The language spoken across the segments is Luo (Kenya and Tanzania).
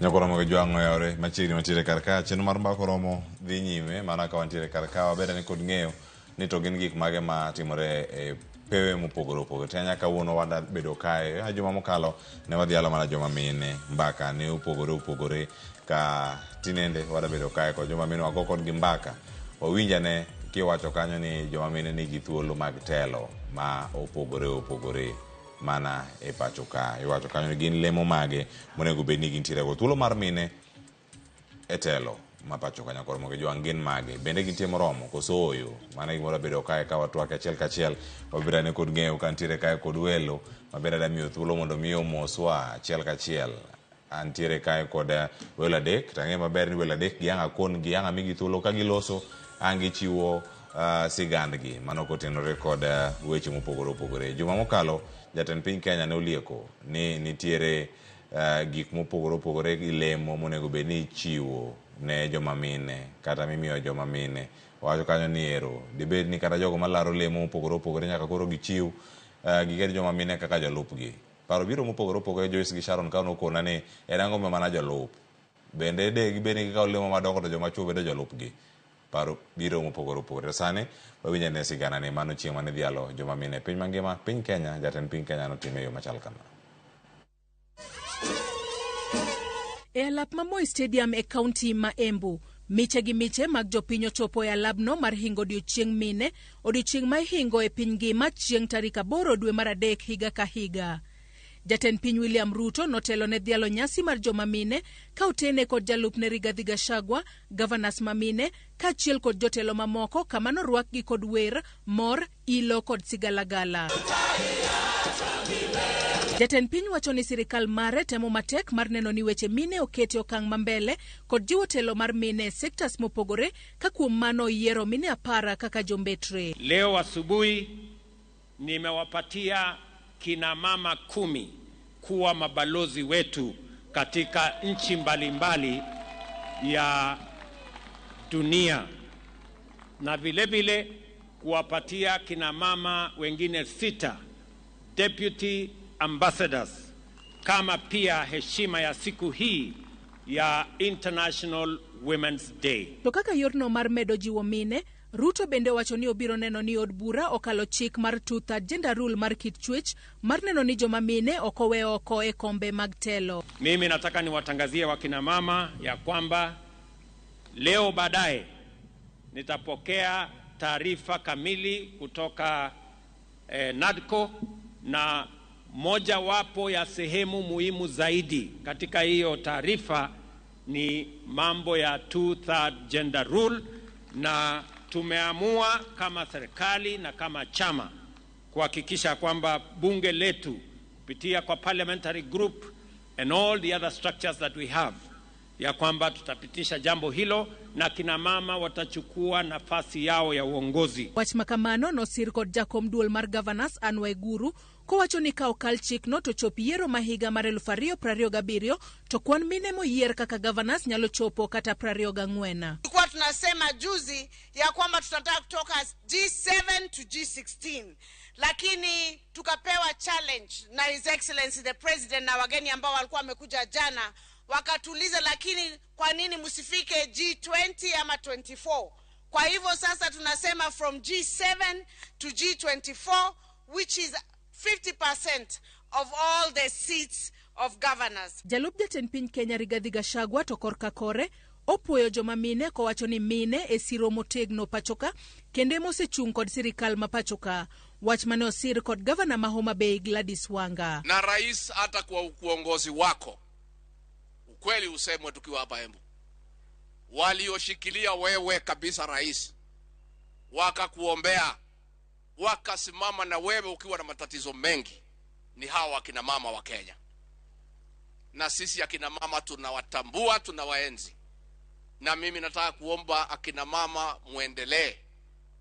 Nyakoromo ke jwango yore machiegni mantiere karka chenro mar mbako romo dhi nyime mana ka wantiere karka wabeda ni kod ng'eyo ni to gin gik mage ma timore e pewe mopogore opogore. Tanya kawuono wada bedo kae juma mokalo ne wadhialo mana joma mine mbaka ne opogore ka tinende wada bedo kae ko joma mine wago kod gi mbaka wawinjane kiwacho kanyo ni joma mine nigi thuolo mag telo ma opogore mana e pacho ka iwacho kanyo ni gin lemo mage monego bed ni gintiere go thuolo mar mine e telo ma pacho ka nyakoromo ke jwang gin mage bende gintie moromo koso oyo mana gimoro bedo kae ka watwak achiel kachiel wabira ne kod ng'eyo ka ntiere kae kod welo mabeda da miyo thuolo mondo miyo moswa achiel kachiel antiere kae kod welo adek tang'e maber ni welo adek gianga kon gianga migi thuolo ka giloso angi chiwo sigandgi mano kotenore kod weche mopogore juma mokalo jatend piny Kenya ne olieko ni nitiere gik mopogore gi lemo monego bed ni chiwo ne joma mine kata mimiyo joma mine wacho kanyo ni ero dibed ni kata jogo malaro lemo mopogore nyaka koro gichiw gige joma mine kaka jolupgi paro biro mopogore Joyce gi Sharon kano kona ni erango mana jolup bende de gibeni kaka lemo madongo to joma chuo bedo jolupgi paro biro mopogore sane wawinja ne sigana ni mano chieng' mane dhialo joma mine piny mangima piny Kenya jatend piny Kenya no time yo machal kama e alap ma Moi Stadium e kaunti ma Embu miche gi miche mag jopiny ochopo e alabno mar hingo odiochieng' mine odiochieng' ma ihingo e piny ngima chieng' tarik 8 dwe mar adek higa ka higa. Jatend piny William Ruto notelo ne dhialo nyasi mar joma mine ka otene kod jalupne Rigathi Gachagua, governors mamine kaachiel kod jotelo mamoko kama norwakgi kod wer, mor, ilo kod sigalagala. Jatend piny wacho ni sirikal mare temo matek mar neno ni weche mine okete okang' mambele kod jiwo telo mar mine e sektas mopogore ka kuom mano yiero mine 10 kaka jombetre. Leo asubuhi nimewapatia kina mama 10 kuwa mabalozi wetu katika nchi mbalimbali ya dunia na vile kuwapatia kina mama wengine 6 deputy ambassadors kama pia heshima ya siku hii ya International Women's Day. To kaka yorno mar medo jiwo mine, Ruto bende wacho ni obiro neno ni od bura okalo chik mar 2/3 gender rule mar kit chwech mar neno ni joma mine okowe oko e kombe mag telo. Mimi nataka niwatangazie wakina mama ya kwamba leo baadaye nitapokea taarifa kamili kutoka NADCO na moja wapo ya sehemu muhimu zaidi katika hiyo taarifa ni mambo ya 2/3 gender rule, na tumeamua kama serikali na kama chama kuhakikisha kwamba bunge letu kupitia kwa parliamentary group and all the other structures that we have ya kwamba tutapitisha jambo hilo na kina mama watachukua nafasi yao ya uongozi. Wach makamano no sir kod jakom duol mar governors Anne Waiguru kowacho ni ka okal chikno to chop yiero mahiga mar 2027 to kwan mine moyier kaka governors nyalo chopo kata 24. Tulikuwa tunasema juzi ya kwamba tutataka kutoka G7 to G16, lakini tukapewa challenge na His Excellency the President na wageni ambao walikuwa wamekuja jana wakatuliza, lakini kwa nini msifike G20 ama 24? Kwa hivyo sasa tunasema from G7 to G24, which is 50% of all the seats of governors. Jalup jatend piny Kenya Rigathi Gachagua to korka kore opuoyo joma mine kowacho ni mine e siro motegno pachoka kende mosechung' kod sirikal ma pachoka. Wach mane osir kod governor ma Homa Bay Gladys Wanga. Na rais hata kwa uongozi wako ukweli usemwe tukiwa hapa Embu, walioshikilia wewe kabisa rais, wakakuombea, wakasimama na wewe ukiwa na matatizo mengi, ni hawa akina mama wa Kenya. Na sisi akina mama tunawatambua, tunawaenzi. Na mimi nataka kuomba akina mama muendelee.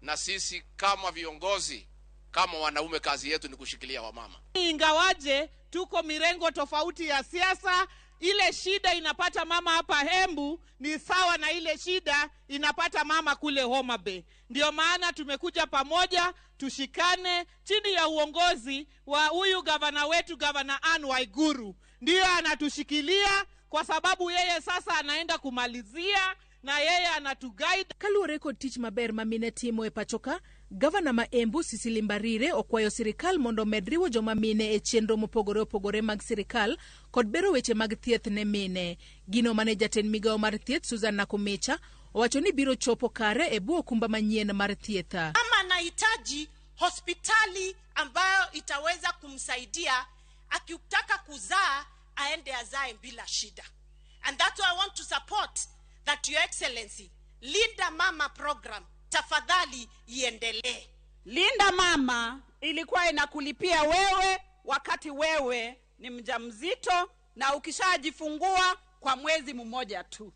Na sisi kama viongozi, kama wanaume, kazi yetu ni kushikilia wamama. Ingawaje tuko mirengo tofauti ya siasa, ile shida inapata mama hapa Embu ni sawa na ile shida inapata mama kule Homa Bay. Ndio maana tumekuja pamoja tushikane chini ya uongozi wa huyu gavana wetu, Gavana Anne Waiguru. Ndio anatushikilia kwa sababu yeye sasa anaenda kumalizia na yeye anatuguide. Kaluwore kod tich maber ma mine timo e pachoka, Gavana ma Embu Cecily Mbarire okwayo sirikal mondo med riwo joma mine e chenro mopogore opogore mag sirikal kod bero weche mag thieth ne mine. Gino mane jatend migao mar thieth Susan Nakumicha owacho ni biro chopo kare e bwo okumba manyien mar thieth. Kama anahitaji hospitali ambayo itaweza kumsaidia akitaka kuzaa aende azae bila shida. And that's why I want to support that Your Excellency, Linda Mama program tafadhali iendelee. Linda Mama ilikuwa inakulipia wewe wakati wewe ni mjamzito na ukishajifungua kwa mwezi mmoja tu.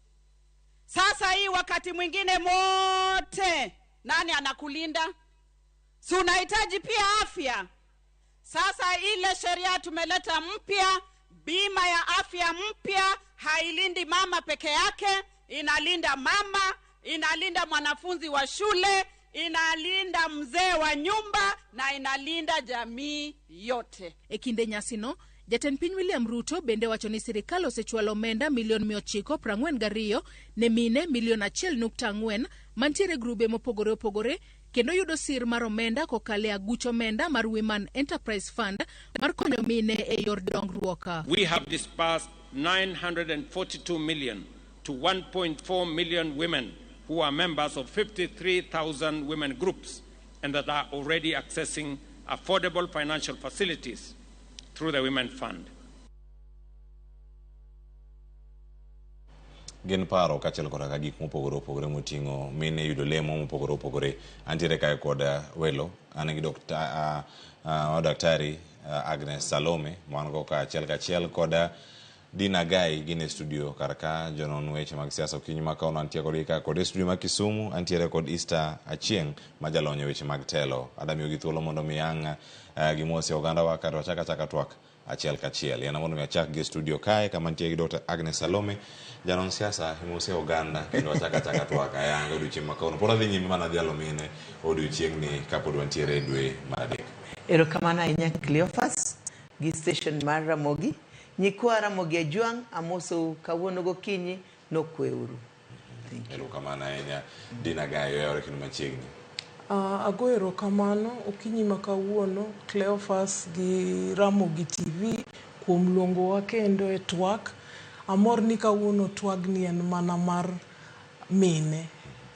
Sasa hii wakati mwingine mote nani anakulinda? Si unahitaji pia afya. Sasa ile sheria tumeleta mpya, bima ya afya mpya, hailindi mama peke yake, inalinda mama, inalinda mwanafunzi wa shule, inalinda mzee wa nyumba na inalinda jamii yote. E kinde nyasino, Jatend piny William Ruto bende wacho ni sirikal osechwalo omenda milion 942 ne mine milion 1.4 mantiere grube mopogore opogore, kendo yudo sir mar omenda kokale aguch omenda mar Women Enterprise Fund mar konyo mine e yor dongruok. We have disbursed 942 million to 1.4 million women who are members of 53,000 women groups and that are already accessing affordable financial facilities through the Women Fund. Gin paro kachiel kod gik mopogore opogore moting'o mine yudo lemo mopogore opogore. Antiere kae kod welo, an gi daktari Agnes Salome, mwan go kachiel kod Dinah Agai gine studio karaka jonon weche mag siasa okinyi makaono antiere kod ka kod studio ma Kisumu antiere kod Achieng majalonyo weche mag Telo. Adamiyo gi thuolo mondo miyang gimose oganda wa kata chaka twak achiel kachiel. Yana mondo miachak gi studio kae kama antiere gi Dr. Agnes Salome janon siasa himose oganda kendo chaka twak ayanga odiochieng' makaono. Pora dhi nyime mana dhialo mine odiochieng' ni kapod wantiere dwe mar adek. Erokamano ahinya Cleophas gi station mar Ramogi. Nyikwa Ramogi Ajuang amoso kawuono gokinyi nokweuru. Erokamano ahinya Dinah Agai yore kendo machiegni. Ago erokamano okinyi makawuono Cleophas gi Ramogi TV kuom luongowa kendo e TWAK. Amor ni kawuono twag ni en mana mar mine.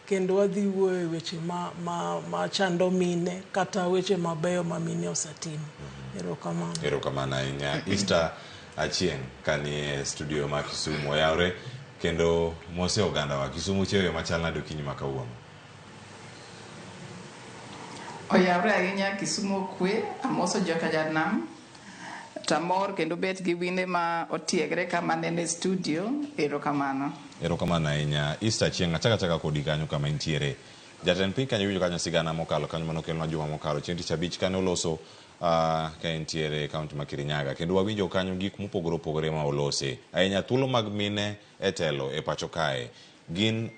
Kendo wadhi wuoyo e weche ma chando mine kata weche mabeyo ma mine osatimo. Erokamano. Erokamano ahinya. Achieng kani studio ma Kisumu oyawre kendo mose oganda wa Kisumu cheyo machal nade okinyi makawuono. Oyawre ahinya Kisumu kwe amoso joka janam tamor kendo bet gi wine ma otiegre kama nene studio. Erokamano. Erokamano ahinya. Achieng achaka kodi kanyo kama intiere. Jatend piny kanyo winjo kanyo sigana mokalo kanyo manokelnwa juma mokalo chieng' tich abich kane oloso ka intiere kaunti ma Kirinyaga kendo wawinjo kanyo gik mopogore opogore ma olose ahinya thuolo mag mine e telo e pacho kae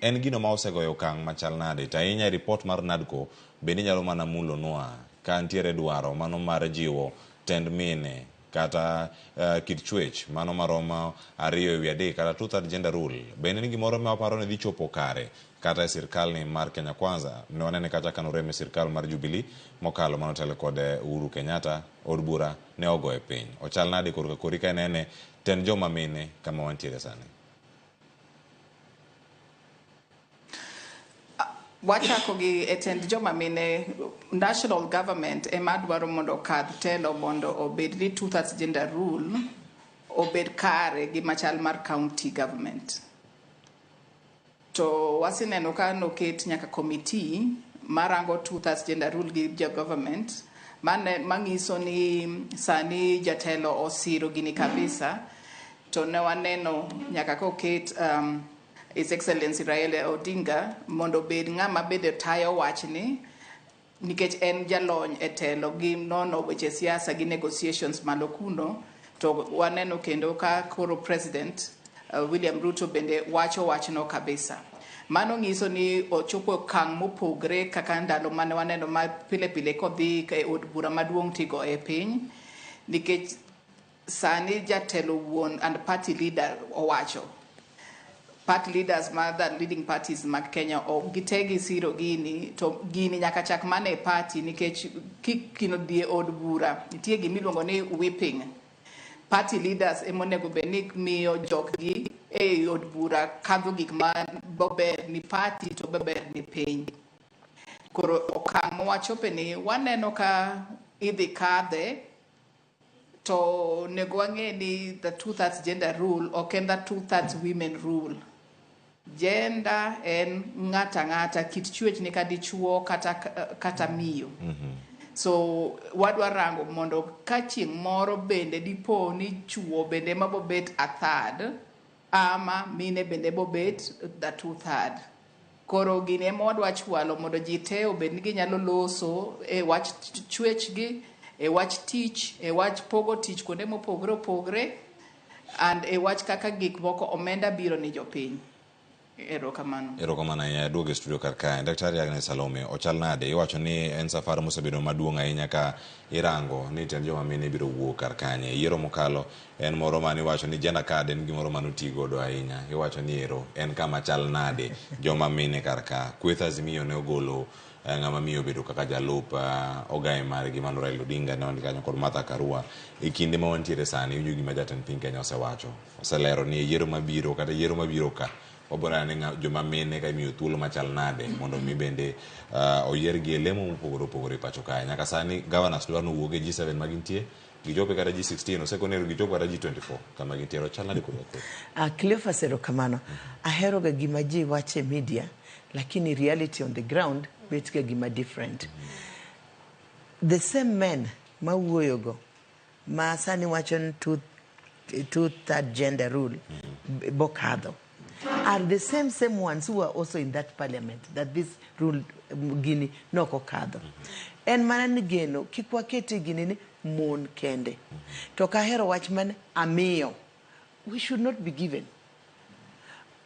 en gino ma osegoyo okang' machal nade to ahinya report mar NADCO bende nyalo mana mulo nwa ka ntiere dwaro mano mar jiwo tend mine kata kit chwech mano maromo 2/3 kata two-third gender rule bende ni gimoro ma waparo ni dhi chopo kare kata sirkal ni mar Kenya Kwanza ne wanene kata kanoreme sirkal mar Jubilee mokalo manotelo kod Uhuru Kenyatta od bura ne ogo e piny ochal nade korika nene ten joma mine kama wantiere sani. Wachako gi etend joma mine national government ema dwaro mondo kadh telo mondo obed ni two-thirds gender rule obed kare gi machal mar county government. To wasineno ka noket nyaka committee marango two-thirds gender rule gi government mangiso ni sani jatelo osiro gini kabisa to ne waneno nyaka koket His Excellency Raila Odinga mondo bed ng'ama bede tayo wachni nikech en jalony e telo gi nono weche siasa gi negotiations malo kuno to waneno kendo ka koro President William Ruto bende wacho wachno kabisa. Mano ngiso ni ochopo kang' mopogre kaka ndalo mane waneno ma pile kodhi e od bura maduong' tigo e piny nikech sani jatelo wuon and party leader owacho. Party leaders the leading parties mag Kenya o gitegi siro gini to gini nyaka chak mane party nikech kino die od bura nitie gimiluongo ni whipping. Party leaders emonego benik miyo jokgi e od bura kadho gik ma bober ni party to bober ni piny. Koro okang' mowachope ni waneno ka idhi kadhe to nego wang'e ni the 2/3 gender rule ok en the 2/3 women rule. Gender en ng'ata kit chwech ni kadichuo kata miyo. So wadwa rango mondo ka chieng' moro bende dipo ni chuo bende mabobet 1/3 ama mine bende bobet the 2/3. Koro gini ema wadwa chwalo mondo ji te obed ni ginyalo loso e wach chwechgi, e wach tich, e wach pogo tich kuonde mopogre opogre, and e wach kaka gik moko omenda biro ni jopiny. Erokamano ya duoge studio karkae. Daktari Agnes Salome, ochal nade iwacho ni en safar mosebedo maduong' ahinya ka irango ni tend joma mine biro wuok karkanye. Yiero mokalo en moro mane iwacho ni gender card en gimoro mane oti godo ahinya. Iwacho ni ero en kama chal nade joma mine karka. Kweth Azimio ne ogolo ng'ama miyo bedo kaka jalup Agai margi mano Raila Odinga ne ondi kanyo kod Martha Karua. E kinde ma wantiere sani iwinjo gima jatend piny Kenya osewacho. Oselero ni yiero mabiro kata yiero mabiro ka obora ne joma mine ka imiyo thuolo machal nade mondo mi bende oyier gi lemo mopogore opogore pacho kae. Nyaka sani governors dwaro no wuoge G7 magintie gijope kata G16 osekonero gijope kata G24 kama gintiero chal nade kod Cleophas erokamano. Ahero ga gima ji wache media lakini reality on the ground bet ga gima different. The same men ma wuoyogo ma sani wachon 2/3 gender rule bokadho are the same ones who are also in that parliament that this rule gini noko kadho. En mana ni geno kikwa keti gini ni mon kende. To kahero wach man amiyo. We should not be given.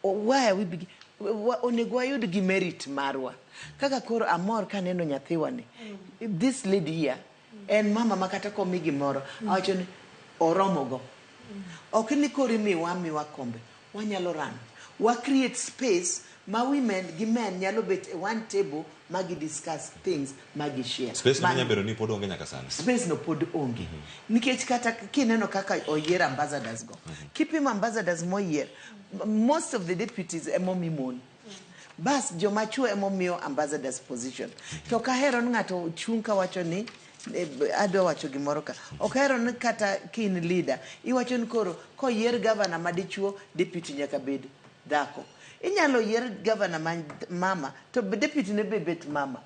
Why are we be onego ayud gi merit marwa. Kaka koro amor kaneno nyathiwa ni. This lady here en mama makata komi gimoro awacho ni oromogo. Ok ni kori miwa kombe. Wanyalo ran. We create space ma women gi men nyalo bet one table magi discuss things magi share. Space no nyabero ni pod onge nyaka sana. Space no pod onge. Nikech kata kineno kaka oyier ambassadors go. Keep him ambassadors mo year. Most of the deputies emomi mon. Bas joma chuo emomiyo ambassadors position. To kahero ng'ato chunka wacho ni adwa wacho gimoro ka. Okahero ni kata kin leader iwacho ni koro koyier governor madichuo deputy nyaka bed dhako. Inyalo yier governor mama to deputy ne bet mama.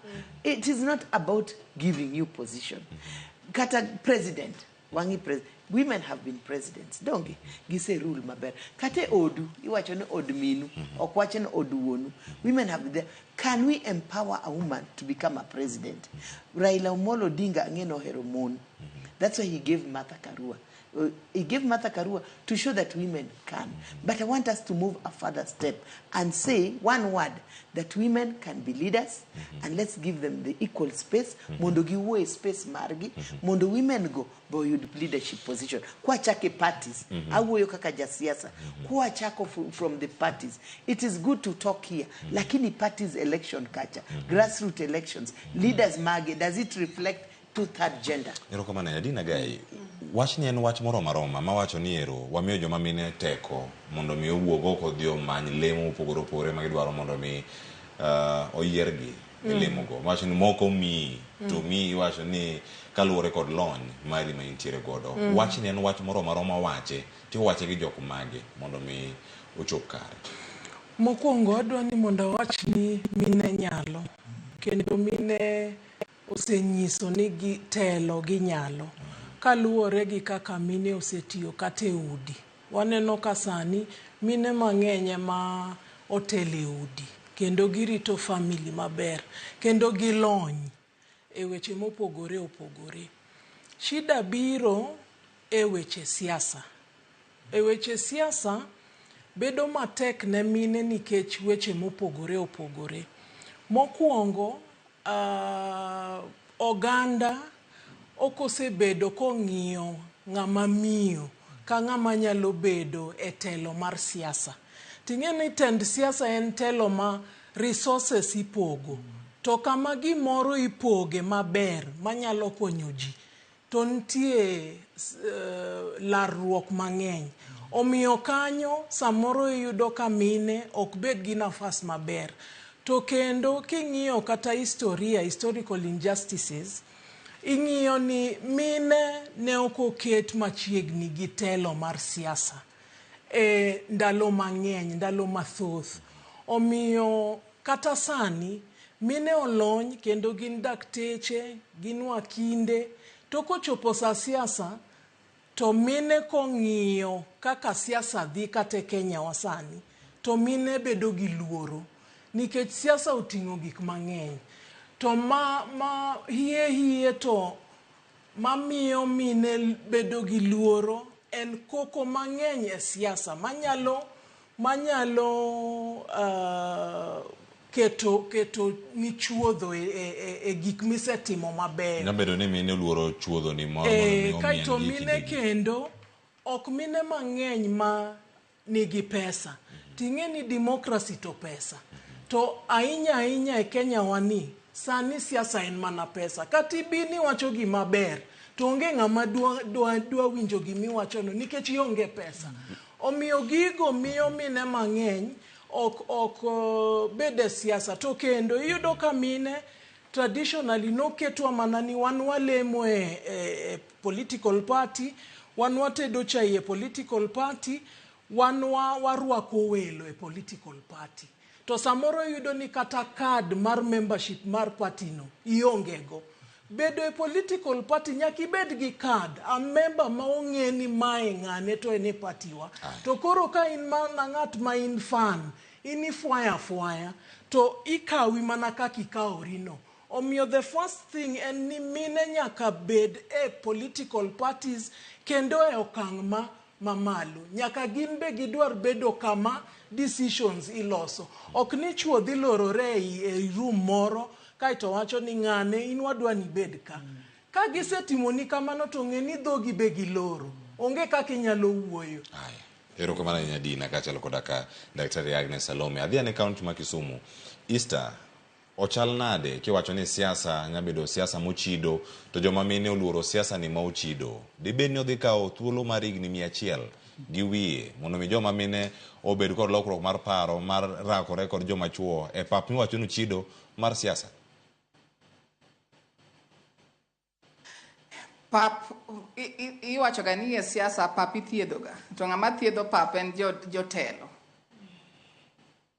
It is not about giving you position. Kata president, wangi president. Women have been presidents, don't they? Gise rule maber. Kate odu, iwacho ni od minu, okwacho ni od wuonu. Women have been there. Can we empower a woman to become a president? Raila Amolo Odinga ngeno hero mon. That's why he gave Martha Karua. He gave Martha Karua to show that women can. But I want us to move a further step and say one word, that women can be leaders, and let's give them the equal space. Mondo giwe space margi. Mondo women go boyud leadership position. Kwa chake parties. Awo kaka jasiasa. Kwa chako from the parties. It is good to talk here. Lakini parties election culture. Grassroots elections. Leaders margi. Does it reflect 2/3 gender? Erokamano ya Dinah Agai. Wach ni en wach moro maroma ma wacho ni ero wamiyo joma mine teko mondo mi owuog oko dhi omany lemo mopogore opogore ma gidwaro mondo mi oyiergi lemo go. Wacho ni moko mi to mi wacho ni kaluwore kod lony mari ma intiere godo. Wach ni en wach moro maroma wache to wache gi jok mage mondo mi ochop kare. Mokwongo adwa ni mondo wach ni mine nyalo kendo mine osenyiso ni telo gi nyalo kaluwore gi kaka mine osetiyo kate udi. Waneno ka sani mine mang'eny ma otele udi kendo girito family maber kendo gilony e weche mopogore opogore. Shida biro e weche siasa. E weche siasa bedo matek ne mine nikech weche mopogore opogore. Mokwongo oganda okosebedo kong'iyo ng'ama miyo ka ng'ama nyalo bedo e telo mar siasa. Ting'e ni tend siasa en telo ma resources ipogo. To kama gimoro ipoge maber manyalo konyo ji, to nitie larruok mang'eny. Omiyo kanyo samoro iyudo ka mine ok bed gi nafas maber. To kendo king'iyo kata historical injustices, ing'iyo ni mine ne ok oket machiegni gi telo mar siasa ndalo mang'eny, ndalo mathoth. Omiyo kata sani mine olony kendo gin dakteche, gin wakinde, to kochopo sa siasa to mine kong'iyo kaka siasa dhi kata Kenya wasani, to mine bedo gi luoro nikech siasa oting'o gik mang'eny. To hie to mamiyo mine bedo gi luoro en koko mang'eny e siasa manyalo keto ni chuodho e gik misetimo maber. Nabedo ni mine luoro chuodho ni moro kaito mine kendo ok mine mang'eny ma nigi pesa. Ting'e ni demokrasi to pesa. To ahinya e Kenya wani sani siasa en mana pesa. Kati bini wacho gima ber to onge ng'ama dwa winjo gimiwachono nikech ionge pesa. Omiyo gigo miyo mine mang'eny ok bede siasa. To kendo iyudo ka mine traditionally noketwa mana ni wan walemo e political party, wan watedo chai e political party, wan warwako welo e political party. To samoro iyudo ni kata card mar membership mar party no iongego. Bedo e political party nyaki bed gi card, a member ma ong'e ni mae ng'ane to ene party wa. To koro ka in mana ng'at ma in fan, ini fuaya, to ikawi mana kaka ikawori no. Omiyo the first thing en ni mine nyaka bed e political parties kendo e okang' mamalo. Nyaka gin be gidwar bedo kama decisions iloso. Ok ni chuo dhi lorore e room moro kaito wacho ni ng'ane in wadwa ni bed ka. Ka gisetimo ni kamano to ng'e ni dhogi be giloro. Onge kaka inyalo wuoyo. Ero kamana nya Dinah kachalo kodaka Daktari Agnes Salome. Adhi ane kaunti ma Kisumu. Easter ochal nade kiwacho ni siasa nyabedo siasa mochido to joma mine oluoro siasa ni ma ochido. Dibed ni odhi kawo thuolo mar higni 100 gi wiye mondo mi joma mine obed kod lokruok mar paro mar rakore kod joma chuo e pap miwacho ni chido mar siasa. Pap iwacho ga ni e siasa pap ithiedho ga. To ng'ama thiedho pap en jotelo.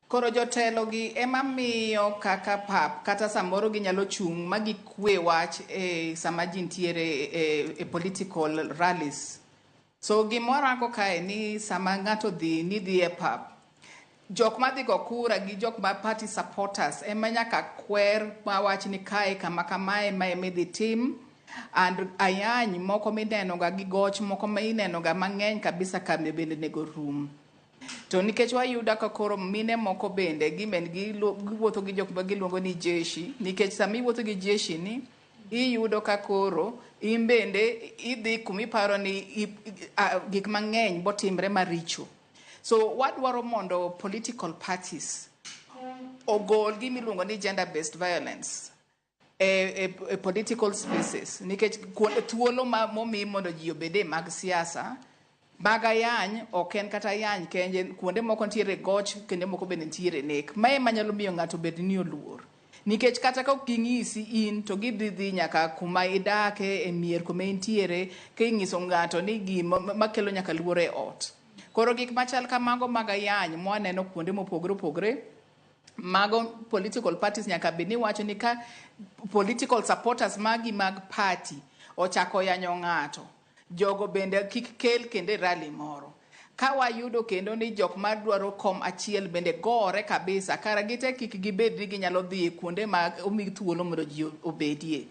Koro jotelo gi ema miyo kaka pap kata samoro ginyalo chung' ma gikwe wach sama ji ntiere e political rallies. So gimoro ango kae ni sama ng'ato dhi e pap, jok ma dhi go kura gi jok ma party supporters ema nyaka kwer ma wach ni kae kama kamae ma emidhi tim. And ayany moko mineno ga gi goch moko ma ineno ga mang'eny kabisa kambe bende nego rum. To nikech wayuda ka koro mine moko bende giwuotho gi jok ma giluongo ni jeshi, nikech sama iwuotho gi jeshi ni iyudo ka koro in bende idhi kumiparo ni gik mang'eny botimre maricho. So wadwaro mondo political parties ogol gimiluongo ni gender based violence e political spaces, nikech thuolo momi mondo ji obede mag siasa mag ayany ok en kata ayany kenje, kuonde moko ntiere goch kende moko bende ntiere nek. Mae manyalo miyo ng'ato bed ni oluor, nikech kata ka ging'isi in to gidhi nyaka kuma idake e mier kuma intiere ka ing'iso ng'ato ni gima makelo nyaka luor e ot. Koro gik machal kamago mag ayany mwaneno kuonde mopogore mago political parties nyaka bed ni wacho ni ka political supporters magi mag party ochako yanyo ng'ato, jogo bende kik kel kende rally moro. Ka wayudo kendo ni jok madwaro kom achiel bende gore kabisa, kara gite kik gibed ni ginyalo dhi kuonde ma omi thuolo mondo ji obedie.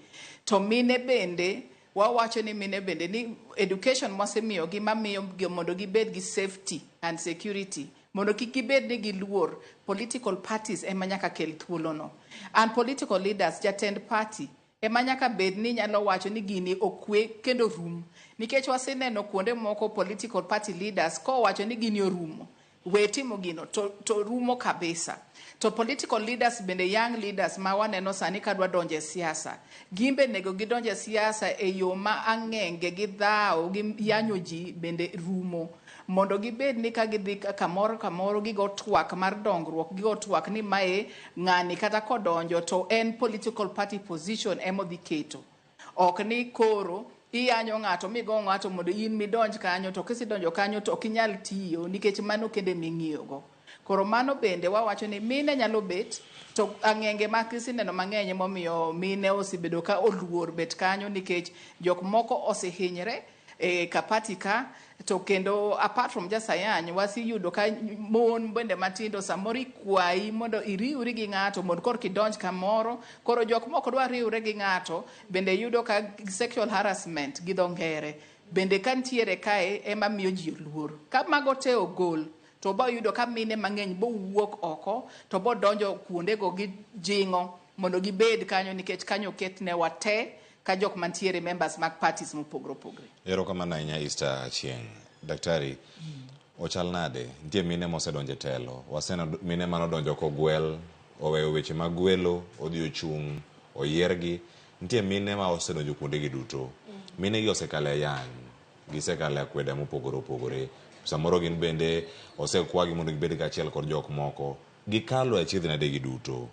To mine bende wawacho ni mine bende ni education mosemiyo gi mamiyo mondo gibed gi safety and security, mondo kik gibed ni giluor. Political parties ema nyaka kel thuolo no. And political leaders, jatend party ema nyaka bed ni nyalo wacho ni gini okwe kendo rum. Nikech waseneno kuonde moko political party leaders ko wacho ni gini orumo, we timo gino to rumo kabisa. To political leaders bende young leaders ma waneno sani kadwa donje siasa, gimbe nego gidonje siasa e yo ma ang'enge gi dhao gi yanyo ji bende rumo, mondo gibed ni ka gidhi kamoro gigo twak mar dongruok, gigo twak ni mae ng'ani kata kodonjo to en political party position emodhi keto, ok ni koro iyanyo ng'ato migo ng'ato mondo in midonj kanyo to kisidonjo kanyo to okinyal tiyo nikech mano kende ming'iyogo. Koro mano bende wawacho ni mine nyalo bet, to ang'enge ma kisineno mang'eny momiyo mine osibedo ka oluor bet kanyo nikech jok moko osehinyre kapatika. To kendo apart from jasayany wasiyudo ka mon bende matindo samoro ikwayi mondo iriwri gi ng'ato mondo kor kidonj kamoro, koro jok moko dwa riwre gi ng'ato bende yudo ka sexual harassment gi dho ngere bende kantiere kae ema miyo ji oluor. Ka mago te ogol to bo yudo ka mine mang'eny bo wuok oko to bo donjo kuondego gi jingo mondo gibed kanyo nikech kanyo ketne wate ka jok mantiere members mag parties mopogre opogre. Ero kama na inya Easter Achieng. Daktari, ochal nade? Nitie mine mosedonje telo. Wasena mine manodonjo kogwel, oweyo weche mag gwelo, odhi ochung', oyiergi. Nitie mine ma osedonjo kuondegi duto. Mine gi osekale yany, gisekale akweda mopogore opogore. Samoro gin bende osekwagi mondo gibed kachiel kod jok moko. Gikalo achiedh nadegi duto.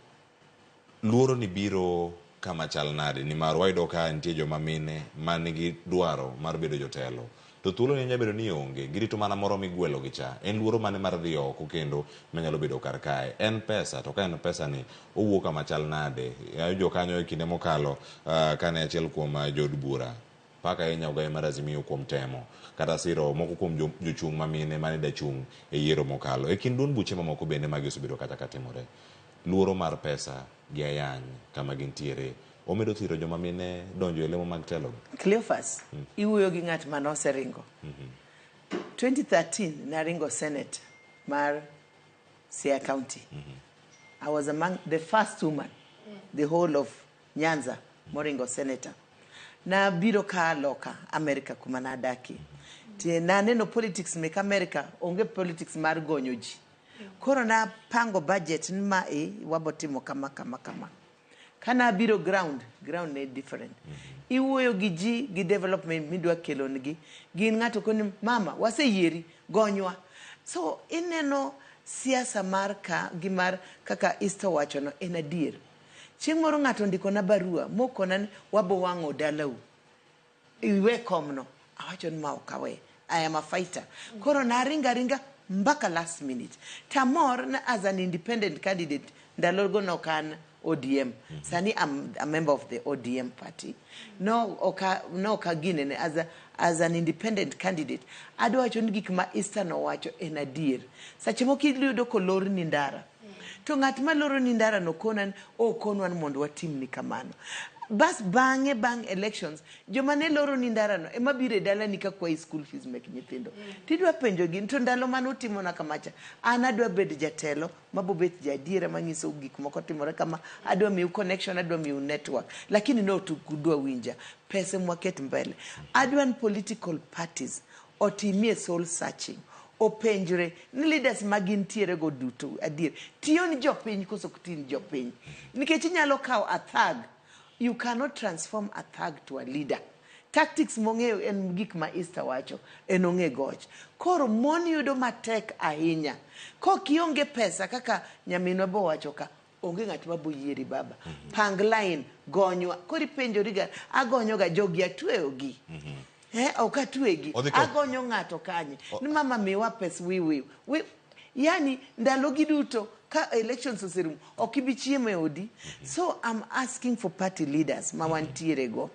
Luoro ni biro kama chal nade, ni mar wayudo ka nitie joma mine manigi dwaro mar bedo jotelo. To thuolo ni nyabedo ni onge, girito mana moro migwelo gi cha. En luoro mane mar dhi oko kendo manyalo bedo kar kae. En pesa, to ka en pesa ni owuok kama chal nade. Jo kanyo e kinde mokalo kane achiel kuom jod bura paka enya Agai mar Azimio kuom temo kata siro moko kuom jochung' mamine mane da chung' e yiero mokalo. E kin duond buche mamoko bende magi osebedo kata katimore. Luoro mar pesa gi ayany kama gintiere omedo thiro joma mine donjo e lemo mag telo. Cleophas, iwuoyo gi ng'at ma noseringo. 2013 naringo Senate mar Siaya County. I was among the first woman, the whole of Nyanza, moringo senator. Na biro ka loka America kuma na daki. Na neno politics mek America, onge politics mar gonyo ji. Koro na pango budget nma wabotimo kama. Kana biro ground ne different. Iwuoyo gi ji gi development midwa kelo nigi. Gin ng'ato koni mama waseyieri gonywa. So ineno siasa mar ka gimar kaka Easter wacho no en adier. Chieng' moro ng'ato ndiko na barua mokona wabo wang'o dalau. Iwe komno. Awacho ni ma okawe. I am a fighter. Koro na ringa mbaka last minute. Tamor na as an independent candidate ndalogo no kan ODM. Sani I'm a member of the ODM party. No kagine as an independent candidate. Ado wacho ni gik ma Easter no wacho en adier. Sache moki yudo ko lor ni ndara. To ng'at ma loro ni ndara no konan konwan mondo watim ni kamano. Bas bang elections joma ne loro ni ndara no ema bire dala ni kakwa school fees mek nyithindo. Tidwa penjo gin to ndalo mano timo na kamacha. An adwa bed jatelo mabobet jadiera manyiso gik moko timore kama, adwa miu connection, adwa miu network, lakini no tukudwa winja pesa mwaket mbele. Adwan political parties otimie soul searching. Openjure ni leaders magintiere go duto adier tiyo ni jopiny koso kutini jopiny nikech inyalo kawo a thug. You cannot transform a thug to a leader. Tactics mong'eyo en gik ma Easter wacho en ong'e goch. Koro mon yudo matek ahinya. Ko kionge pesa kaka nyaminwa bo wacho ka onge ng'at ma boyieri baba. Pang line gonywa. Kori penjori ga agonyo ga jogi atweyogi. Okatwegi. Agonyo ng'ato kanye. Ni mama miwa pes wiwi. Yani ndalo giduto ka elections osirum okibichiemo e odi. So I'm asking for party leaders mawantiere go.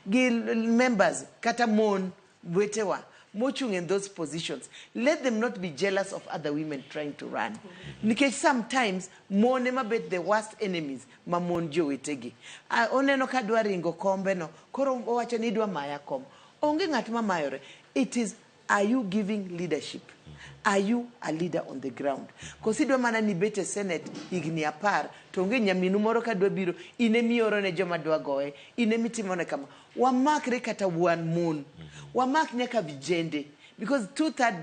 Gil members kata mon wetewa mochung in those positions. Let them not be jealous of other women trying to run. Because sometimes mon ema bet the worst enemies ma mon jo wetegi. Oneno kadwa ringo kombe no. Koro wacho ni dwa maya kom. Onge ng'at ma mayore. It is Are you giving leadership? Are you a leader on the ground? Consider mana ni bete Senate higni apar, tonge nyaminu moro ka dwa biro, inemi oro ne joma dwa goe, inemi timone kama. Wamakre kata one moon. Wamak nyaka vijende. Because 2/3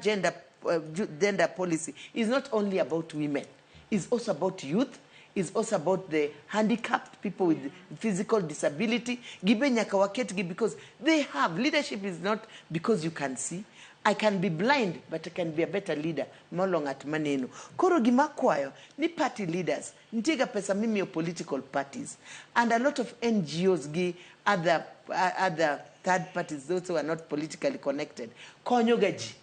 gender policy is not only about women. It's also about youth. It's also about the handicapped, people with physical disability. Gibe nyaka waketgi because they have. Leadership is not because you can see. I can be blind, but I can be a better leader. Molong at maneno. Koro gima kwayo, ni party leaders. Ntiga pesa mimi of political parties. And a lot of NGOs gi other third parties, those who are not politically connected. Konyogaji.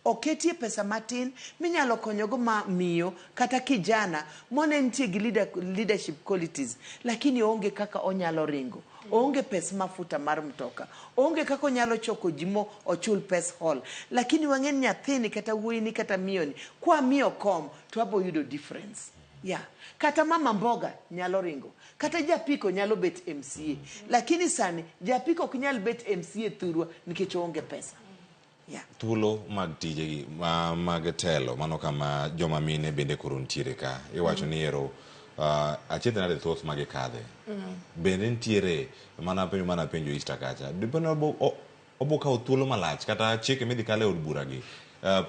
Oketie pesa matin, minyalo konyogo ma miyo, kata kijana, mone ntie gi leadership qualities. Lakini onge kaka onyalo ringo. Onge pes mafuta mar mtoka. Onge kako nyalo choko jimo ochul pes hall. Lakini wangen nyathini kata wuini kata miyoni. Kwa miyo kom, to hapo yudo difference. Yeah. Kata mama mboga nyalo ringo. Kata japiko nyalo bet MCA. Lakini sani, japiko kunyalo bet MCA thurwa nikech onge pesa. Yeah. Thuolo mag tijegi mag telo mano kama joma mine bende koruntiere ka. Iwacho ni ero achiedhe nade thoth mage kadhe. Bende ntiere mana penjo Easter kacha. Dipeno oboka thuolo malach kata chike midhi kale od buragi.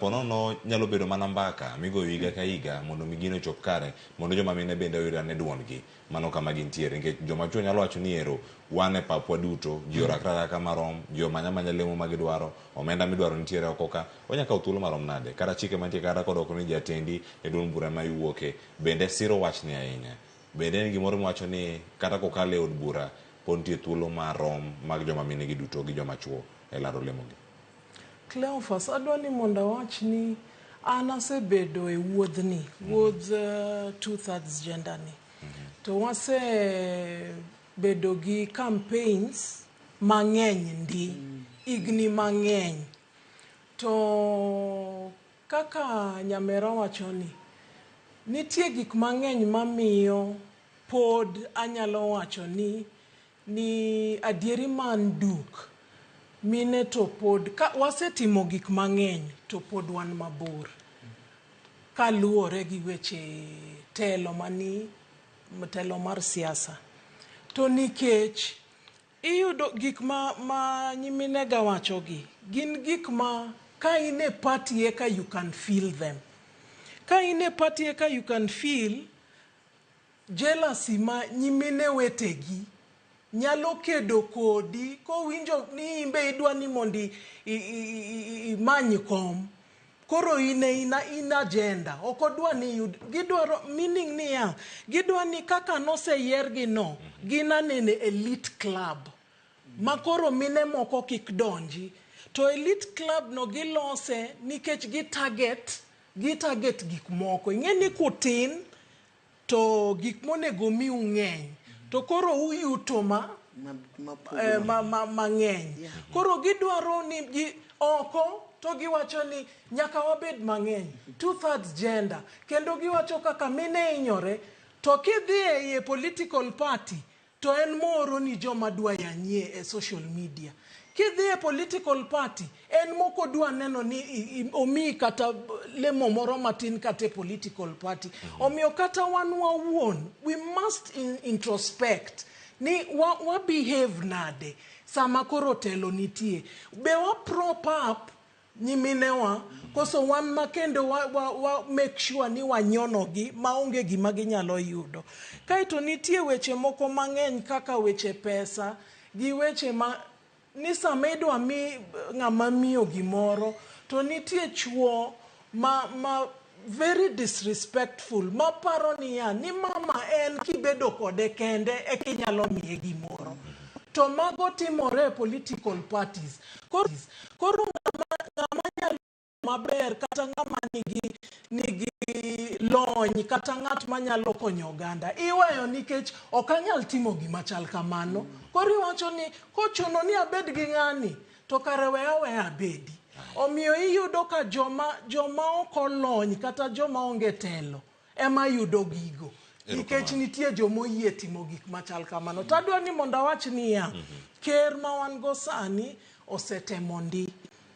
Pono no nyalo bedo mana mbaka migo higa ka higa mondo migino chop kare mondo joma mine bende oyuda ne duongi mano kama gintiere nikech joma chuo nyalo wacho ni ero wane papwa duto ji orakra ka marom ji manya lemo magidwaro omenda midwaro ntiere okoka onyaka thuolo marom nade kata chike mantie kata kodok ni jatendi e duon bura ma iwuoke bende siro wachni ahinya bende ni gimoro mwacho ni kata kokale od bura pontie thuolo marom mag joma mine gi duto gi joma chuo e laro lemogi. Cleophas, adwani monda wach ni anasebedo e wuodhni, wuodh 2/3 gender ni. To wase bedo gi campaigns mang'eny ndi, igni mang'eny. To kaka nyamera wacho ni, nitie gik mang'eny mamiyo pod anyalo wacho ni adieri man duk. Mine to pod, wasetimo gik mang'eny to pod wan mabor. Kaluwore gi weche telo mar siasa. To nikech iyudo gik ma nyimine ga wacho gi, gin gik ma ka in e party eka you can feel them. Ka in e party eka you can feel jealousy ma nyimine wetegi nyalo kedo kodi ko winjo ni imbe idwa ni mondi imany kom koro ina agenda okodwa ni gidwaro meaning ni ya gidwa ni kaka noseyergi no gina nene elite club makoro mine moko kik donji to elite club no gilose nikech gitarget gik moko ingeni kutin to gik monego mi ung'eny to koro uyuto mang'eny. Koro gidwaro ni oko to giwacho ni nyaka wabed mang'eny 2/3 gender kendo giwacho kaka mine inyore to kidhi e political party to en moro ni joma dwa yanyie e social media. Kidhi e political party en moko dwa neno ni omi kata lemo moro matin kata political party. Omiyo kata wan wawuon we must introspect ni wa behave nade sama koro telo nitie. Be wa prop up nyiminewa koso wan makendo wa make sure ni wanyonogi maonge gima ginyalo yudo. Kaito nitie weche moko mang'eny kaka weche pesa gi weche ni samedwa mi ng'ama miyo gimoro to nitie chuo ma very disrespectful ma paro ni mama en kibedo kode kende e kinyalo miye gimoro to mago timore political parties koro ng'ama nyalo maber kata ng'ama nigi lony kata ng'at manyalo konyo oganda iweyo nikech okanyal timo gima chal kamano koro iwacho ni kochuno ni abed gi ng'ani to kare weya abedi. Omiyo iyudo ka joma okolony kata joma onge telo ema yudo gigo nikech nitie joma oyie timo gik machal kamano. Tadwa ni mondo awach niya ker ma wan go sani osetemo ndi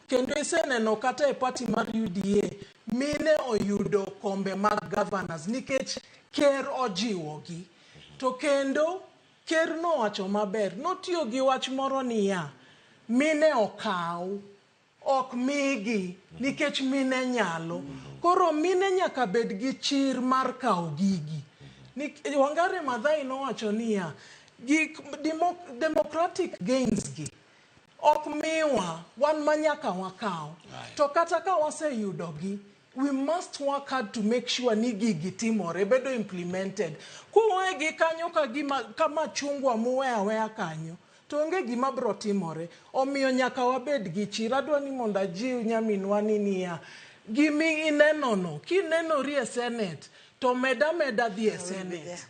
kendo iseneno kata e party mar UDA mine oyudo kombe mag governors nikech ker ojiwogi. To kendo ker nowacho maber, notiyo gi wach moro niya, mine okaw, ok migi nikech mine nyalo. Koro mine nyaka bed gi chir mar kawo gigi. Wangare Maathai nowacho niya, democratic gains gi ok miwa wan manyaka wakaw. To kata ka waseyudogi, we must work hard to make sure ni gigi timore, bedo implemented. Kuwe gi kanyo kama chungwa muwe aweya kanyo, to onge gima bro timore. Omiyo nyaka wabed gi chir. Adwa ni mondo ajiw nyaminwa ni niya, gimi inenono, kinenori e Senate, to meda dhi e Senate.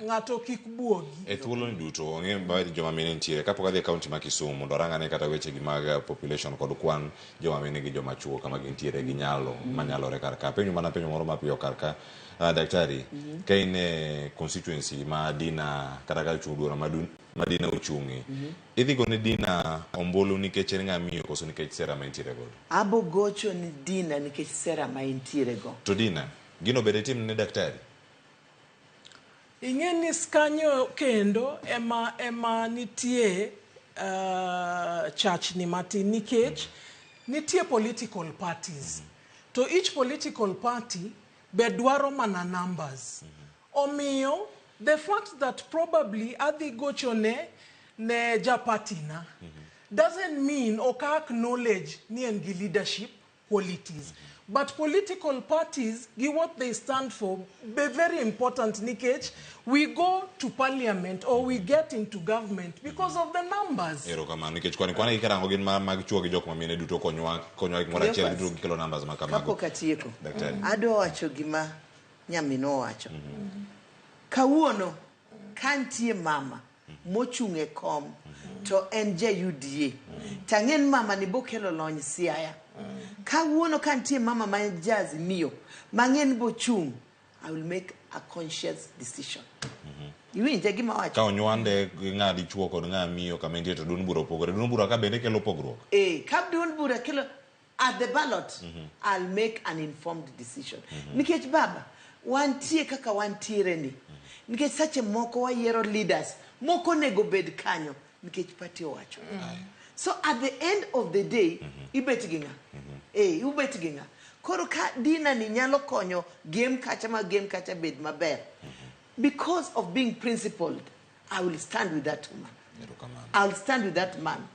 Ng'ato kik buogi. E thuolo ni duto, ong'e ba joma mine nitiere. Kapok adhi e kaunti ma Kisumu, dorangane kata weche gi mag population kod kwan joma mine gi joma chuo kama gintiere gi nyalo manyalore karka. Penyo mana penyo moro mapiyo karka. Daktari, ka in e constituency ma Dinah kata ka chung duoro ma Dinah ochung'e, idhi gone Dinah ombulu nikech en ng'amiyo koso nikech sera ma intiere godo? Abo gocho ni Dinah nikech sera ma intiere go. To Dinah, gino bede tim ne daktari? Ing'eni skanyo kendo ema nitie chachni matin nikech nitie political parties. To each political party be dwaro mana numbers. Omiyo, the fact that probably adhi gocho ne japatina doesn't mean oka acknowledge ni en gi leadership qualities. But political parties, give what they stand for, be very important nikech we go to parliament or we get into government because of the numbers. Ero kamano nikech kwana ikarango gin mag chuo gi jok ma mine duto konywa gimoro achiel duto gikelo numbers ma kamago. Kapok atieko, adwa wacho gima nyamino wacho. Kawuono kantie mama mochung' e kom to en ja UDA. Tang'en mama ni bokelo lony Siaya. Kawuono kantie mama ma jazz miyo mang'en bochung', I will make a conscious decision. Iwinje gima wacho. Ka onywande ng'adi chuo kod ng'amiyo kama intie to dun bura opogore. Dun bura ka bende kelo pogruok. Ka dun bura kelo at the ballot, I'll make an informed decision. Nikech baba, wantie kaka wantiere ni. Nikech sache moko wayiero leaders, moko nego bed kanyo nikech party owacho. So at the end of the day, ibet ginga. Ubet ginga. Koro ka Dinah ni nyalo konyo game kacha bed maber. Because of being principled, I will stand with that woman. I'll stand with that man.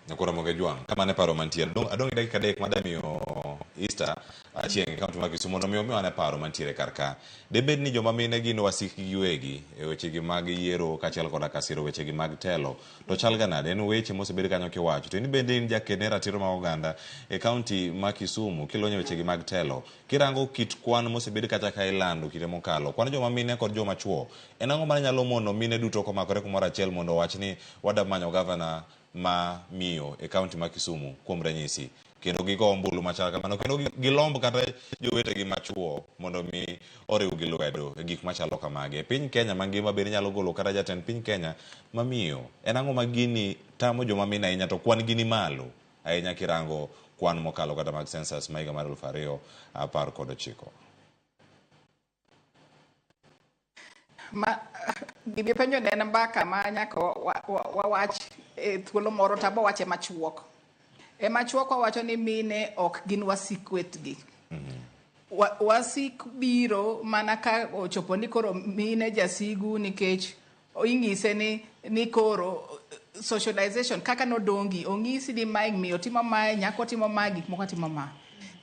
Nakura moge juang. Kama ne paro mantiere. Adong dakika dek madami o Easter Achieng kaunti ma Kisumu no miyo ane paro mantiere karka. Debed ni joma mine gino wasiki giwegi e weche gi mag yiero kachiel koda kasiro weche gi mag telo. To chal ganade en weche mosebed kanyo kiwacho. To ni bende in jakene ratiro ma oganda e kaunti ma Kisumu kilonyo weche gi mag telo. Kirango kit kwan mosebed kacha ka ilando kite mokalo. Kwan joma mine kod joma chuo. En ang'o manyalo mono mine duto komakore kumoro achiel mondo wach ni wada manyo governor ma miyo e kaunti ma Kisumu kuom ranyisi kendo gigo ombulu machal kamano kendo gilomb kata jowete gi machuo mondo mi oriw gi lwedo e gik machalo kamage. Piny Kenya mangima bende nyalo golo kata jatend piny Kenya ma miyo. En ang'o ma gini tamo joma mine ahinya to kwan gini malo ahinya kirango kwan mokalo kata mag census ma higa mar 2019? Gimi penjo nena mbaka ma nyaka wawach e thuolo moro tabo wache machuok. E machuok wawacho ni mine ok gin wasikwetgi. Wasik biro mana ka ochopo ni koro mine jasigu nikech ing'ise ni koro socialization kaka nodongi ong'isi ni mae miyo timo mae nyako timo mae gik moko timo mae.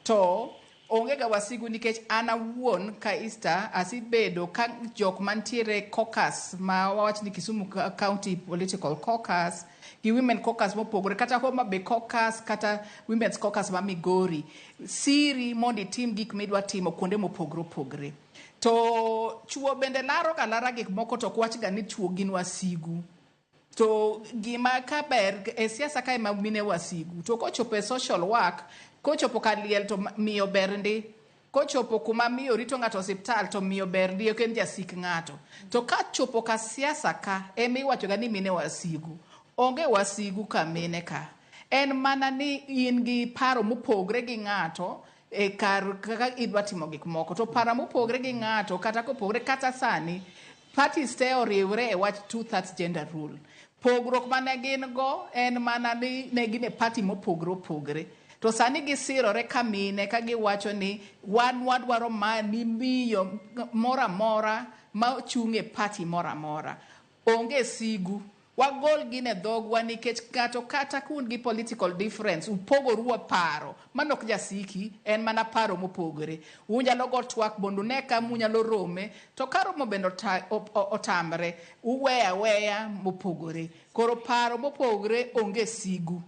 To onge ga wasigu nikech ana wuon ka Easter asibedo ka jok mantiere caucus ma wawach ni Kisumu County Political Caucus gi Women Caucus mopogore kata Homa Bay Caucus kata Women's Caucus ma Migori siri mondi tim gik midwa timo kuonde mopogore. To chuo bende laro ga lara gik moko to kwach ga ni chuo gin wasigu. To gima kaber e siasa ka ema mine wasigu. To kochopo e social work kochopo kaliel to miyo berndi kochopo kuma miyo rito ng'ato hospital to miyo berndi ok en jasik ng'ato. To ka chopo ka siasa ka emi wacho ga ni mine wasigu. Onge wasigu ka mine ka. En mana ni in gi paro mopogre gi ng'ato e kar kaka idwa timo gik moko. To paro mopogre gi ng'ato kata kopogre kata sani, parties te oriwre e wach 2/3 gender rule. Pogruok mane gin go en mana ni ne gin e party mopogre. To sani gisirore kamine ka giwacho ni wan wadwaro mani miyo mora mora ma chung e party mora mora. Onge sigu. Wagol gine dhogwa nikech kato kata kun gi political difference upogoru paro manok jasiki en mana paro mopogore. Unyalo go twak bondu ne ka munyalo rome to karomo bendo otamre weya mopogore. Koro paro mopogore onge sigu.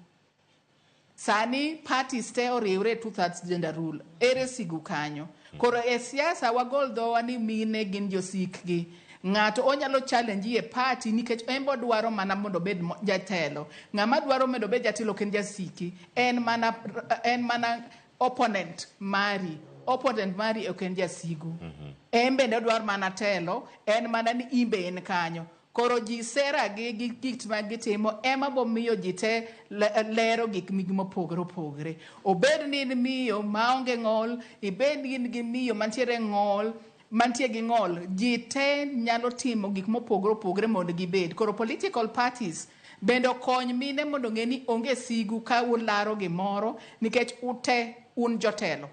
Sani parties te oriwre 2/3 gender rule. Ere sigu kanyo. Koro e siasa wagol dhowa ni mine gin josikgi. Ng'ato onyalo challenge e party nikech embo dwaro mana mondo bed jatelo. Ng'ama dwaro mondo bed jatelo ken jasiki en mana opponent mari ok en jasigu. Embe ne dwaro mana telo en mana ni imbe en kanyo. Koro ji sera gi gik ma gitimo ema bo miyo ji te lero gik mopogre. Obed ni miyo maonge ng'ol, ibed gi miyo mantiere ng'ol, mantie gi ng'ol, ji te nyalo timo gik mopogre mondo gibed. Koro political parties bendo kony mine mondo ng'e ni onge sigu ka ularo gimoro nikech ute un jotelo.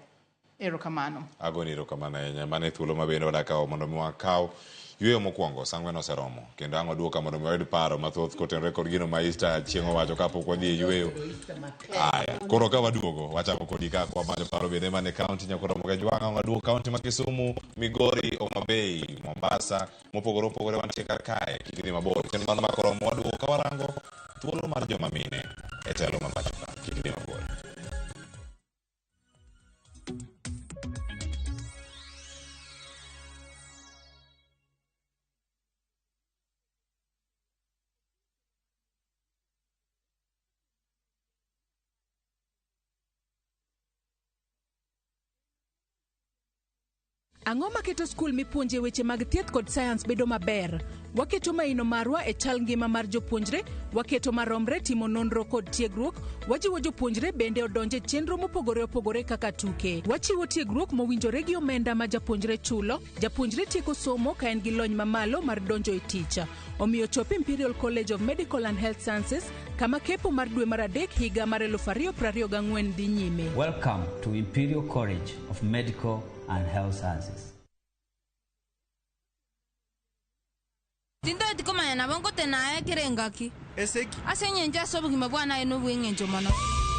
Erokamano. Agoni erokamano ahinya. Mane thuolo ma bende wadakawo mondo mi wakaw yweyo mokwongo sang'wen oseromo kendo ang' waduoka mondo mi wayud paro mathoth kotenore kod gino ma Easter Achieng owacho kapok wadhi e yweyo. Aya, koro ka waduogo wachako kodi ka wamanyo paro bende mane kaunti nyakoromo ka jwang'a waduogo kaunti ma Kisumu, Migori, Homa Bay, Mombasa, mopogore wantie kar kae kikni mabor. Kendo mano makoromo waduogo ka warango thuolo mar joma mine e telo ma pacho ka kikni mabor. Ang'o maketo skul mipuonje weche mag thieth kod science bedo maber? Waketo maino marwa e chal ngima mar jopuonjre, waketo maromre timo nonro kod tiegruok, wajiwo jopuonjre bende odonje chenro mopogore opogore kaka tuke. Wachiwo tiegruok mowinjore gi omenda ma japuonjre chulo, japuonjre tieko somo ka en gi lony mamalo mar donjo e tich. Omiyo chop Imperial College of Medical and Health Sciences kama kepo mar dwe mar adek higa mar 2024 dhi nyime. Welcome to Imperial College of Medical and Health Sciences. Tindo tikoma na bongo tena kirengaki. Eseki. Asenye nja sobu kimabwana eno wengenjo mono.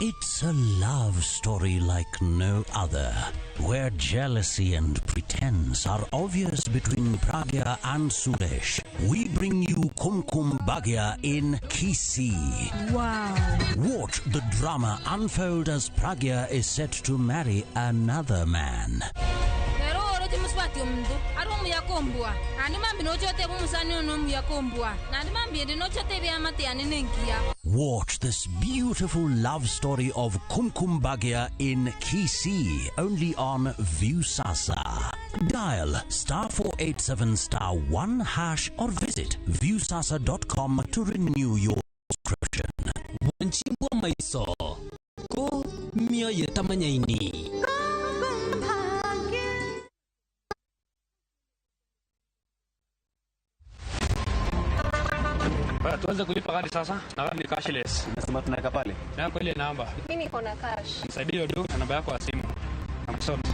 It's a love story like no other, where jealousy and pretense are obvious between Pragya and Suresh. We bring you Kumkum Bhagya in Kisii. Wow. Watch the drama unfold as Pragya is set to marry another man. Watch this beautiful love story of Kumkum Bhagya in Kisii, only on Viusasa. Dial *487*1# or visit viusasa.com to renew your subscription. Wanchimbo maiso ko mio yetamanyaini. Tuanze kulipa kadi sasa, na kadi cashless. Nasema tunaweka pale. Na kwa ile namba. Mimi niko na cash. Nisaidie ndio na namba yako ya simu. Asante.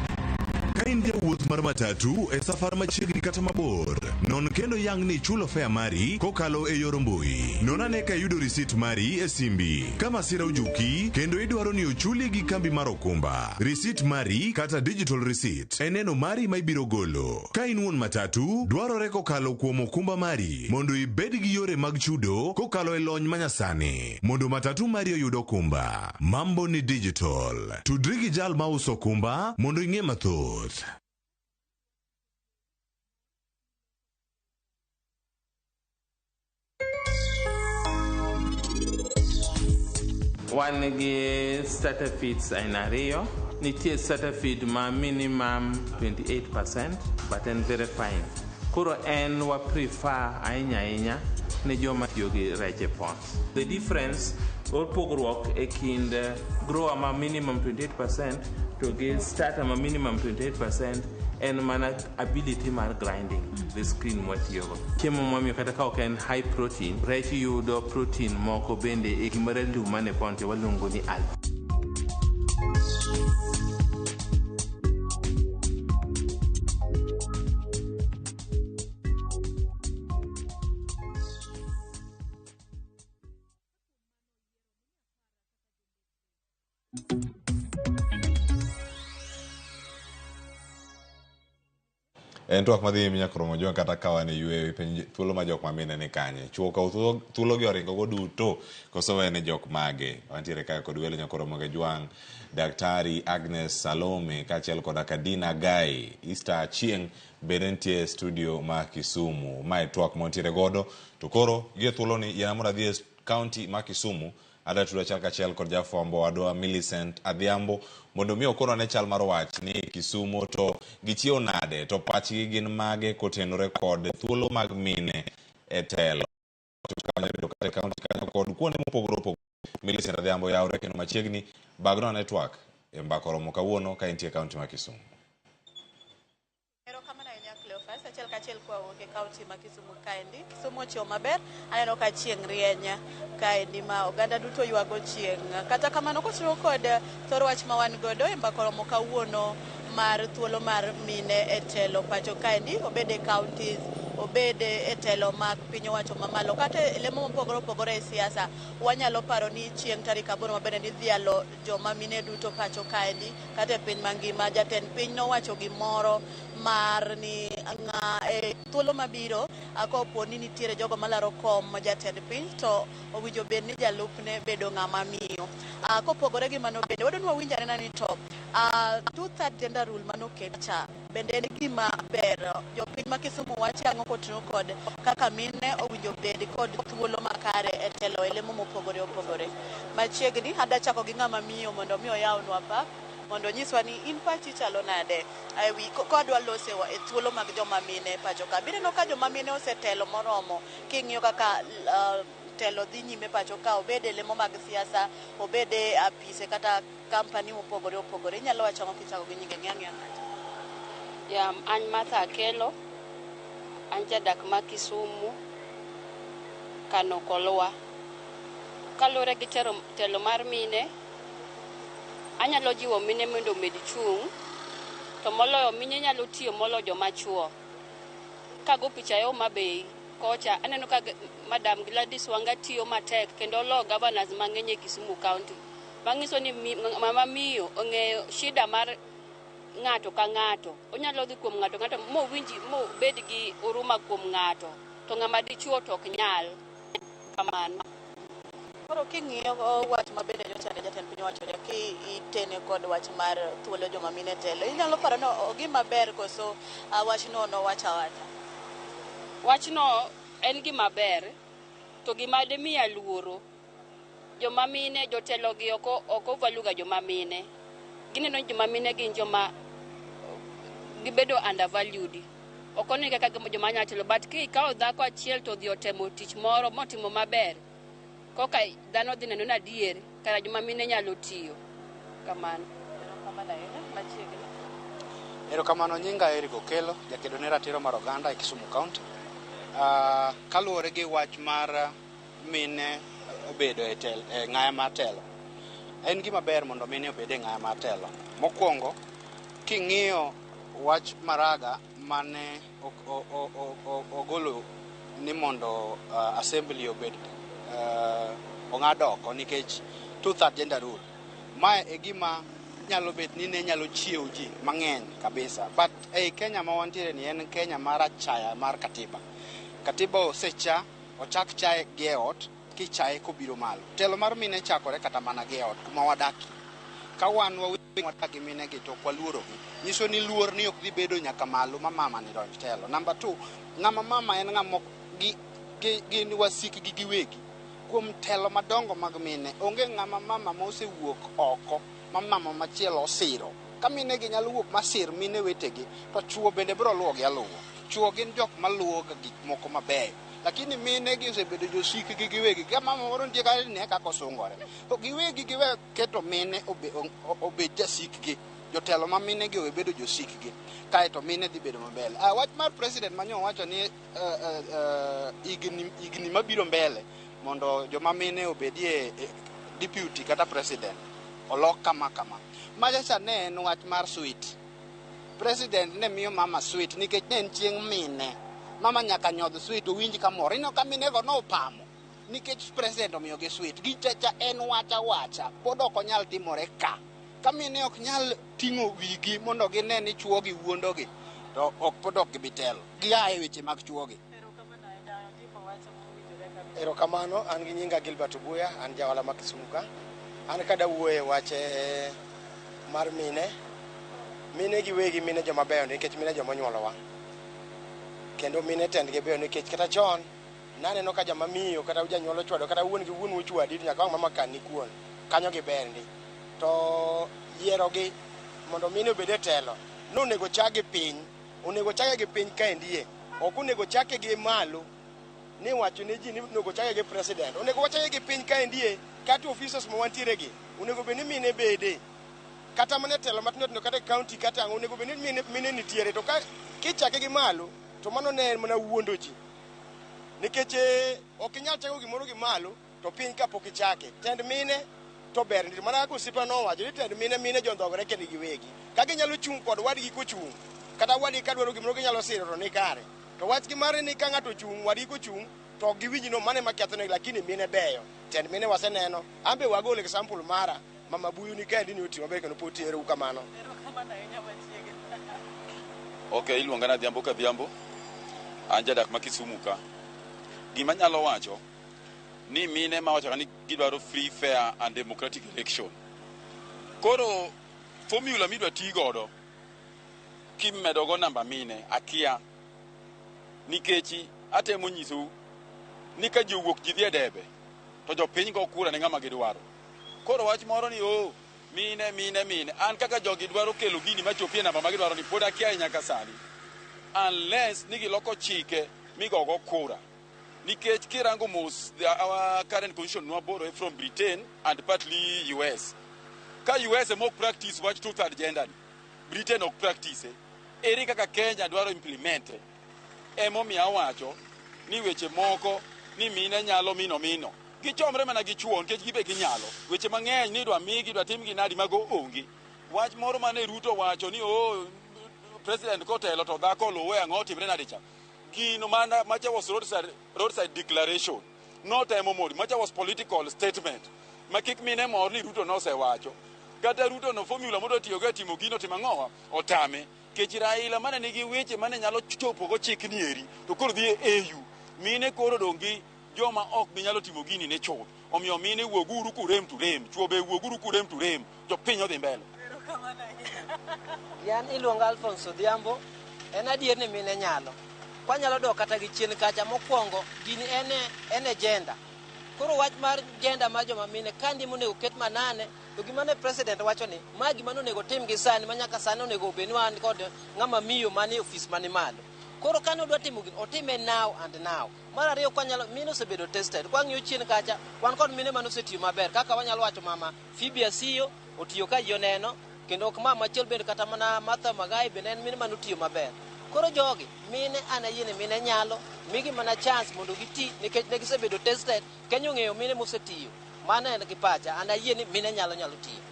Kainde wuoth mar matatu e safar machiegni kata mabor. Non kendo yang ni chulo fare mari kokalo e yor mbui. Nonane ka yudo receipt mari e simbi. Kama sira ujuki kendo idwaro ni ochuli gi kambi mar okumba. Receipt mari kata digital receipt eneno mari ma ibiro golo. Ka in wuon matatu dwarore kokalo kuom okumba mari mondo ibed gi yore mag chudo kokalo e lony manyasani. Mondo matatu mari oyud okumba. Mambo ni digital. Tudri gi jal ma uso okumba mondo ing'e mathoth. One starter feeds in Rio. Nitie starter feed ma minimum 28%, but then very fine. Kuro en wa prefer ainya ni joma yogi reche ponds. The difference Opogruok e kind grower ma minimum 28% to gi starter ma minimum 28% en mana ability mar grinding the screen mwatiyogo. Chiemo mwamiyo kata ka ok en high protein, rech yudo protein moko bende e gimore luma ne ponte waluongo ni alpha. En twak madhi minya kromo jo kata kawane yue thuolo ma jok mamine ni kanye. Chuo ka thuolo gi oringo go duto koso wene jok mage. Wantiere kaka kod welo nyakoromo ge jwang Daktari Agnes Salome kachiel kod Dinah Agai. Achieng bende nitie studio ma Kisumu. Mae twak montiere godo to koro gie thuolo ni yana mora dhi county ma Kisumu. Ada tuda chal kachiel kod jafwambo wadwa Millicent Adhiambo mondo mi okoro ne chal mar wach ni Kisumu to gichiew nade to pachgi gin mage kotenore kod thuolo mag mine e telo kod kuonde mopogore opogore. Millicent Adhiambo yawre kendo machiegni bagno network e mbakoromo kawuono ka intie kaunti ma Kisumu. Achiel kachiel kwa wuok kaunti ma Kisumu kaendi. Kisumu ochiew maber, aneno ka chieng' rieny kaendi ma oganda duto ywago chieng'. Kata kamano kochiwo kod thor wach ma wan godo e mbakoromo kawuono mar thuolo mar mine e telo pacho kaendi, obede counties, obede e telo mag piny owacho mamalo kata lemo mopogore opogore e siasa. Wanyalo paro ni chieng' tarik 8 mabende ni dhialo joma mine duto pacho kaendi kata e piny mangima. Jatend piny nowacho gimoro mar ni e thuolo mabiro kopo ni nitiere jogo malaro kom jatend piny to owinjo bed ni jalupne bedo ng'ama miyo. Kopogore gi mano bende wadwa winjane na ni to 2/3 gender rule manoket cha bende en gima ber. Jopiny ma Kisumu wacho ang'o koting'o kod kaka mine owinjo bed kod thuolo makare e telo e lemo mopogore opogore. Machiegni ada chako gi ng'ama miyo mondo mi oyawnwa pap mondo nyiswa ni in pachi chalo nade ewi kodwa lose e thuolo mag joma mine pacho ka. Bineno ka joma mine osetelo moromo king'iyo kaka telo dhi nyime pacho ka, obede lemo mag siasa, obede apise kata company mopogore opogore. Inyalo wacho ang'o kichako gi nyinge ng'ang'a? Ya, an Martha Telo, an jadak ma Kisumu, Kano Kolwa. Kalure gi telo mar mine, anyalo jiwo mine mondo med chung', to moloyo mine nyalo tiyo molo joma chuo. Kago picha yo Homabay kocha, aneno ka Madam Gladys Wanga tiyo matek kendo lo governors mang'eny e Kisumu County. Mangiso ni mama miyo ong'eyo shida mar ng'ato ka ng'ato. Onyalo dhi kuom ng'ato mo bed gi uruma kuom ng'ato. To ng'ama dichuo to ok nyal. Kamano. Koro king'iyo wach mabende nyocha jatend piny owacho ki itene kod wach mar thuolo joma mine telo. Inyalo paro no gima ber koso wachno no wacha. Wachno en gima ber to gima de miya luoro. Joma mine jotelo gi oko valuga joma mine. Gineno joma mine gin joma gibedo undervalued. Okoni kaka joma nyatelo but ki ikawo dhako achiel to dhi otemo tich moro motimo maber. Koka dhano dhi neno na adier kara joma mine nyalo tiyo. Kamano. Erokamano nyinga Eric Okelo, jakedo ne ratiro mar oganda e Kisumu County. Kaluwore gi wach mar mine obedo e ng'aya mar telo. En gima ber mondo mine obed e ng'aya mar telo. Mokwongo, king'iyo wach maraga mane ogolo ni mondo assembly obed ong'ado oko nikech 2/3 gender rule. Mae e gima nyalo bet ni ne nyalo chiewo ji mang'eny kabisa. But ei Kenya ma wantiere ni en Kenya mar achaya mar katiba. Katiba osecha, ochak chaye gi ot, kichaye kobiro malo. Telo mar mine chakore kata mana gi ot kuma wadaki. Ka wan wadagi mine gi to kwaluoro gi. Nyiso ni luor ni ok dhi bedo nyaka malo ma mama ni donj telo. Number 2, ng'ama mama en ng'ama gin wasik gi giwegi. Kuom telo madongo mag mine, onge ng'ama mama mosewuok oko, mama machielo osiro. Ka mine gi nyalo wuok masir mine wetegi, to chuo bende biro luwo gi aluwo. Chuo gin jok maluwo gik moko mabeyo. lakini mine gi osebedo josik gi giwegi kama moro nitie ka ne kako sungore to giwegi giwe keto mine obed jasik gi jotelo ma mine gi obedo josik gi kae to mine dhi bedo mbele wach mar president manyo wacho ni igni mabiro mbele mondo joma mine obedie deputy kata president olok kama majacha ne en wach mar sweet president ne miyo mama sweet nikech ne en chieng' mine mama nyaka nyodh sweet owinj kamoro ino ka mine go nopamo nikech president omiyo gi sweet gichacha en wacha pod ok onyal timore ka mine ok nyal ting'o wigi mondo gine ni chuo gi wuondogi to ok pod ok gibitelo giaye weche mag chuo gi. Erokamano, an gi nyinga Gilbert Buya, an jawala ma Kisumu ka. An kada wuoye wache mar mine gi wegi mine joma beyo nikech mine joma nyuolowa. Kendo mine tendgi beyo nikech kata chon naneno ka jama miyo kata janyuolo chwado kata wuon gi wuon uchwadi nyaka wang' mama kani kuon kanyo giberndi. To yiero gi mondo mine obed e telo nonego chagi piny, onego chage gi piny kaendie, ok onego chake gi malo ni wacho ne ji ni onego chake gi president, onego wachake gi piny kaendie kata officers ma wantiere gi onego bed ni mine bede kata mane telo matindo kata county kata onego bed ni mine nitiere to ka kichake gi malo to mano ne en mana wuondo ji nikech ok inyal chako gimoro gi malo to piny kapok ichake tend mine to ber ndi mana ko sipa no wacho ni tend mine jondogore kende giwegi ka ginyalo chung kod wadgi kochung kata wadgi ka dwaro gimoro ginyalo siro to ni kare to wach gi mare ni ka ng'ato chung wadgi kochung to giwinji no mane makethone lakini mine beyo tend mine waseneno ambe wagole example mara mama buyu ni kendi ni otima be kendo potiere kamano. Okay, iluonga na Dhiambo ka Dhiambo. Anja dak ma Kisumu ka. Gima nyalo wacho ni mine ma wacho ni gidwaro free, fair and democratic election. Koro formula midwa ti godo kimedo go namba mine akia nikechi atemo nyisu ni ka jowuok ji dhi debe to jopiny go kura ne ng'ama gidwaro. Koro wach moro ni mine an kaka jogi dwaro kelo gini machopie namba ma gidwaro ni pod akia nyaka sani unless nigi loko chike migogo kura nikech kirango mos our current constitution no borrow from Britain and partly US ka US mok practice wach two-third gender Britain ok practice eri kaka Kenya dwaro implement emomiyo wacho ni weche moko ni mine nyalo mino gichomre mana gichuo nikech gibe ginyalo weche mang'eny ni dwa migi dwa timgi nadi mago ongi wach moro mane Ruto wacho ni president kotelo to dhako luwe ang'o timre nadi cha gino mana macha was roadside declaration not a memori macha was political statement makik mine mor ni Ruto no sewacho kata Ruto no formula modo tiyo go timo gino timang'owa otame kech Raila mane nigi weche mane nyalo chopo go chik ni eri to koro dhi EU mine koro dongi joma ok binyalo timo gini ne chon omiyo mine wuoguru kurem turem chuobe wuoguru kurem turem to piny odhi mbele. Yan iluonga Alfonso Dhiambo en adier ni mine nyalo kwanyalo dok kata gi chien kacha mokwongo gini ene gender koro wach mar gender ma joma mine kandi monego ket manane to gimane president wacho ni magi mano nego tim gi sani manyaka sani onego obed wan kod ng'ama miyo mani office mani malo koro kane odwa timo gini otime now and now mar ariyo kwanyalo mine osebedo tested kwang'iyo chien kacha wan kod mine mano osetiyo maber kaka wanyalo wacho mama Phoebe Asiyo otiyo ka ji oneno kendo ok mama achiel bende kata mana Martha Magai bende en mine mano tiyo maber koro jogi mine anayie mine nyalo migi mana chance mondo giti nikech ne gisebedo tested Kenya ong'eyo mine mosetiyo mana en gi pacha anayie ni mine nyalo tiyo.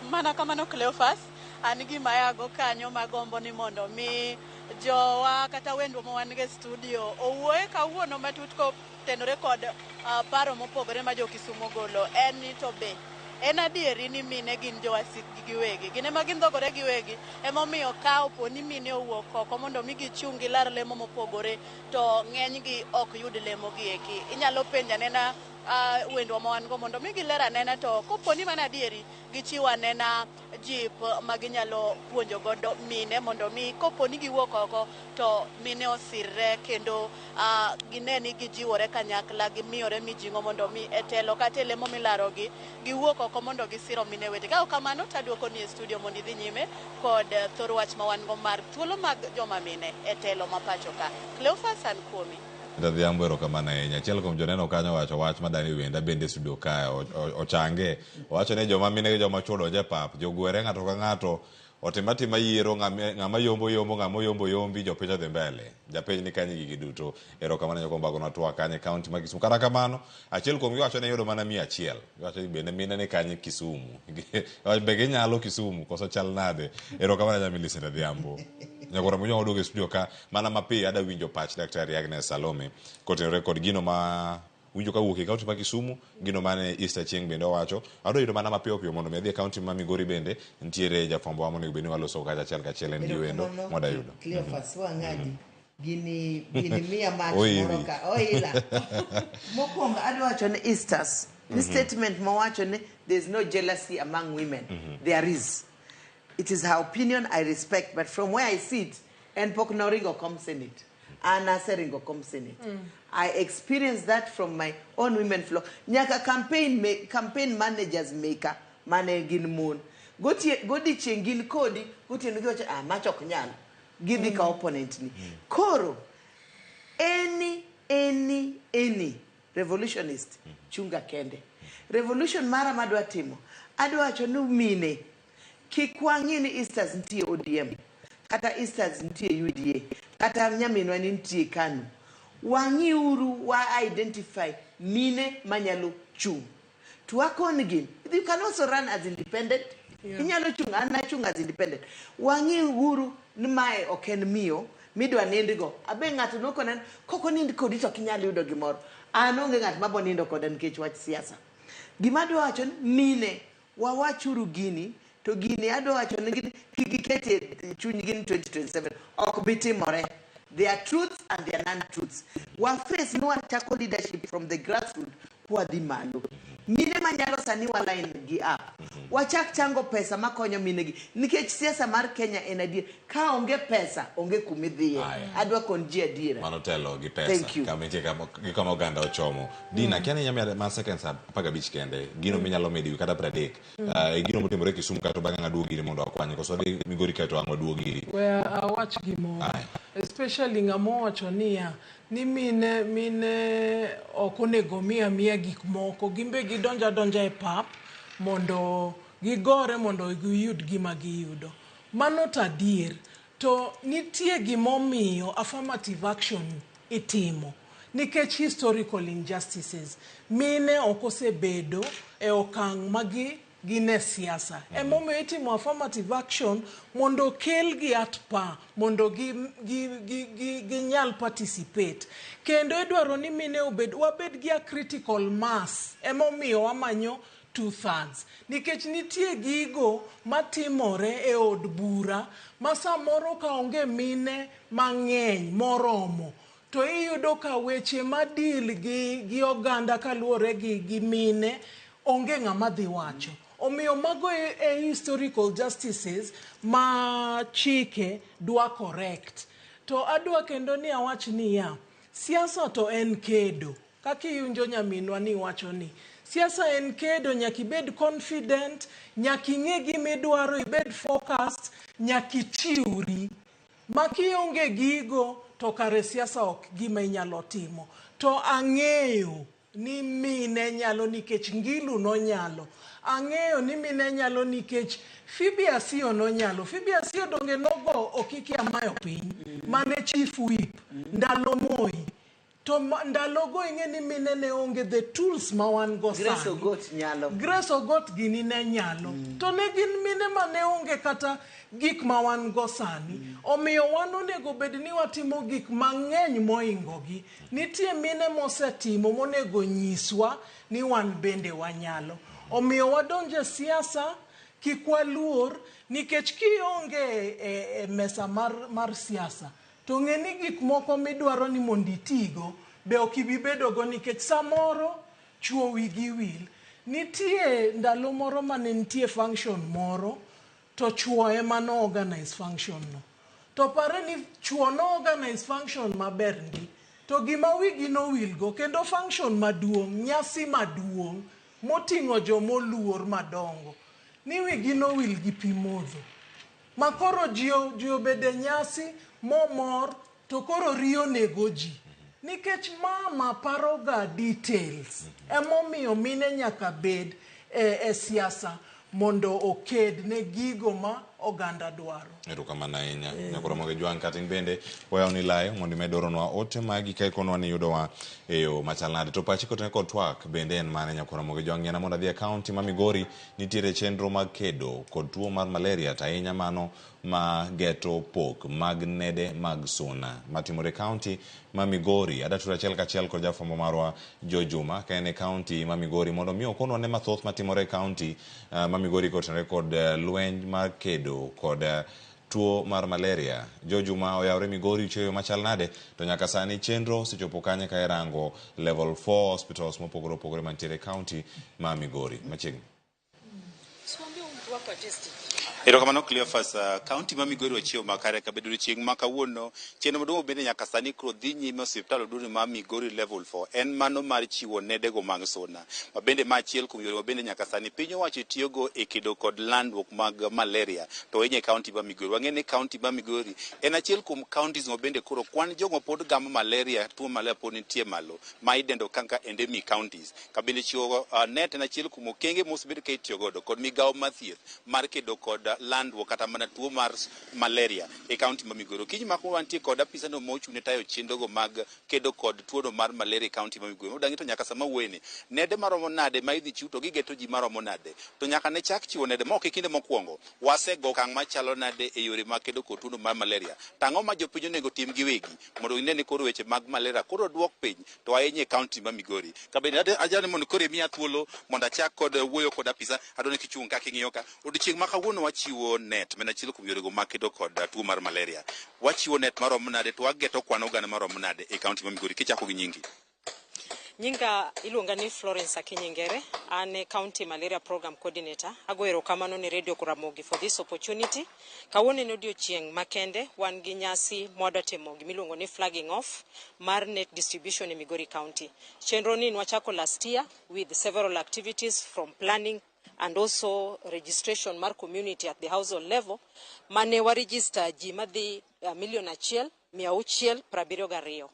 Mana kamano Cleophas an gima yago kanyo magombo ni mondo mi jowa kata wendwa ma wan ge studio owuoye kawuono matut ko tenore kod paro mopogore ma jo Kisumu golo en ni to be en adieri ni mine gin jowasik giwegi gine ma gin dhogore giwegi emomiyo ka opo ni mine owuok oko mondo mi gichungi lar lemo mopogore to ng'eny gi ok yud lemo gi eki inyalo penja nena wendwa ma wan go mondo mi gilera nena to kopo ni mana adieri gichiwo anena jip ma ginyalo puonjo godo mine mondo mi kopo ni giwuok oko to mine osirre kendo gine ni gijiwore kanyakla gimiyore mijing'o mondo mi etelo kata lemo milaro gi giwuok oko mondo gisiro mine wete ka kamano taduoko ni e studio mondo idhi nyime kod thor wach ma wan go mar thuolo mag joma mine etelo ma pacho ka Cleophas an kuomi. Ndadhiambo erokamano ahinya. Achiel kuom joneno kanyo wacho wach madani wenda bende studio kae ochange. Wacho ni joma mine gi joma chwo donjo pap, jogwere ng'ato ka ng'ato otimatima yiero ng'ama yombo ng'ama yombo yombi jopiny odhi mbele. Japiny ni kanyo gigi duto. Erokamano jokombago na TWAK kanye kaunti ma Kisumu. Kata kamano achiel kuom giwacho ni yudo mana 100. Giwacho ni bende mine ni kanye Kisumu. Be ginyalo Kisumu koso chal nade. Erokamano Nyamilisa Ndadhiambo. Nyagora munyo odoge studio ka mana mapi ada winjo pach Daktari Agnes Salome kotenore kod gino ma winjo ka wuok e kaunti ma Kisumu, gino mane East Achieng bende owacho. Ado yudo mana mapiyo piyo mondo medhi e kaunti ma Migori bende ntiere jafwambo wa monego bende waloso kacha achiel en giwendo moda yudo. Cleophas wang'adi gini miya mach moro ka oila. Mokwongo adwacho ni Easters. This statement mawacho ni there's no jealousy among women. There is. It is her opinion, I respect, but from where I sit, and Poknoringo come Senate, Anna Seringo come Senate. I experienced that from my own women flow. Nyaka campaign managers maker, managing moon. Godi chengin kodi, goti nugocha machok nyal. Give the opponent ni. Koro, any revolutionist, chunga kende. Revolution mara madwa timo. Adwa chonu mine. Kikwangi ni Easters ntie ODM, kata Easters ntie UDA, kata nyaminwa ni ntie KANU. Wangi uru wa identify mine manyalo chung. Tuwakon gin. You can also run as independent. Inyalo chung, anna chung as independent. Wangi uru nimae oken miyo, midwa nindigo. Abe ngatu noko nan, koko nindi kodito kinyali udo gimoro. Anonge ngatu mabo nindo kodan kechwach siasa. Gimado wachon, mine, wawachuru gini, to gini ado wacho ni gikete chuny gini 2027 ok bitimore. There are truths and there are non-truths. Wa face no tackle leadership from the grassroots kwa di malo. Mine manyalo sani wala gi up. Wachak chango pesa makonyo mine gi. Nikech siasa mar Kenya enadie ka onge pesa onge kumidhie. Adwa konjia dira. Mano Telo gi pesa. Kama oganda ochomo. Dinah, kiani nyami ma seconds apaga bich kende. Gino minyalo medi kata 30. Gino motimore Kisumu kato banga ngaduo giri mondo akwanye koso dhi Migori kato ango duo giri. Where I watch gimo. Especially ngamo wacho niya ni mine okonego miya gik moko gimbe gidonja e pap mondo gigore mondo giyud gima giyudo. Mano tadier. To nitie gimomiyo affirmative action itimo. Nikech historical injustices. Mine okosebedo e okang' magi gine siasa. Emomiyo itimo affirmative action mondo kel gi at pa, mondo ginyal participate. Kendo edwaro ni mine wabed gi a critical mass. Emomiyo wamanyo 2/3. Nikech nitie gigo matimore e od bura ma samoro ka onge mine mang'eny moromo. To iyudo ka weche madil gi oganda kaluwore gi mine onge ng'ama dhi wacho. Omiyo mago e historical justices ma chike dwa correct. To adwa kendo ni awach niya, siasa to en kedo. Kaki yunjo nyaminwa ni wacho ni. Siasa en kedo, nyaki bed confident, nyaki ng'e gimidwaro, ibed focused, nyaki chiuri. Makionge gigo to kare siasa ok gima inyalo timo. To ang'eyo ni mine nyalo nikech Ngilu no nyalo. Ang'eyo ni mine nyalo nikech Phoebe Asio no nyalo. Phoebe Asio donge nogo okiki amayo piny. Mane chief whip. Ndalo Moi. To ndalogo ing'e ni mine ne onge the tools ma wan go sani. Grace Ogot nyalo. Grace Ogot gini ne nyalo. To ne gin mine ma ne onge kata gik ma wan go sani. Omiyo wan onego bed ni watimo gik mang'eny moingo gi. Nitie mine mosetimo monego nyiswa ni wan bende wanyalo. Omiyo wadonje siasa kikwaluor nikech kionge e mesa mar siasa. To ng'eni gik moko midwaro ni monditigo be okibibedo go nikech samoro chuo wigi wil. Nitie ndalo moro mane nitie function moro to chuo ema no organize function no. To pare ni chuo no organize function maber ndi. To gima wigi no wil go kendo function maduong', nyasi maduong' moting'o jomoluor madongo. Ni wigi no wil gi pimodho. Makoro ji obede nyasi momor to koro riyo nego ji. nikech mama paroga details emomiyo mine nyaka bed e siasa mondo oked ne gigo ma oganda dwaro. Erokamano ahinya. Nyakoromoge Jwang katin bende wayawni layo mondo imed oronwa ote magi ka ikonwa ni yudowa e yo machal nade. To pachi kotene kod twak bende en mane Nyakoromoge Jwang yana mondo adhi e kaunti ma Migori nitiere chenro mag kedo kod tuo mar malaria to ahinya mano ma geto pok mag nede mag suna matimore kaunti ma Migori. Adaturo achiel kachiel kod jafwambo marwa Jo Juma ka en e kaunti ma Migori mondo mi okonwa ne mathoth matimore kaunti ma Migori kotenore kod lweny mar kedo kod tuo mar malaria. Jo Juma oyawre Migori cheyo machal nade to nyaka sani chenro sechopo kanye ka irango level 4 hospitals mopogore opogore mantiere kaunti ma Migori. Machiegni. Erokamano Cleophas, kaunti ma Migori wachieo makare ka bedo chieng' ma kawuono chenro maduong' bende nyaka sani koro dhi nyime osiptal oduong' ma Migori level 4 en mano mar chiwo nedego mag suna ma bende ma achiel kuom yore ma bende nyaka sani piny owacho tiyogo e kedo kod landruok mag malaria to enye kaunti ma Migori. Wang'e ni kaunti ma Migori en achiel kuom counties ma bende koro kwan jogo pod gamo malaria, tuo malaria pod nitie malo ma idendo kaka endemic counties. Ka bende chiwo net en achiel kuom okenge mosebed ka itiyo godo kod migawo mar thieth mar kedo kod landruok kata mana tuo mar malaria e kaunti ma Migori. Kiny ma koro wantie kod apisano mochung' ne tayo chenrogo mag kedo kod tuono mar malaria e kaunti ma Migori. Odang'i to nyaka sama wuoyeni nede maromo nade ma idhi chiw to gigeto ji maromo nade to nyaka ne chak chiwo nede ma ok e kinde mokwongo wasego okang' machalo nade e yore mag kedo kod tuono mar malaria. Tang'o ma jopiny onego tim giwegi mondo ine ni koro weche mag malaria koro duok piny to ahinya e kaunti ma Migori. Ka bende ajani mondo koro imiya thuolo mondo achak kod wuoyo kod apisa adwani kichung' kaka ing'iyo ka odiochieng' ma kawuono wachiwo net men achiel kuom yorego mag kedo kod tuo mar malaria. Wachiwo net maromo nade to wageto kwan oganda maromo nade e kaunti ma Migori kichako gi nyingi? Nyinga iluonga ni Florence Akinyengere, an County Malaria Program Coordinator. Ago erokamano ni Radio Kuramogi for this opportunity. Kawuono ne odiochieng' makende wan gi nyasi mwadwa miluongo ni flagging off mar net distribution e Migori County. Chenro ni nwachako last year with several activities from planning and also registration mar community at the household level. Mane wa register ji madhi 1,672,000.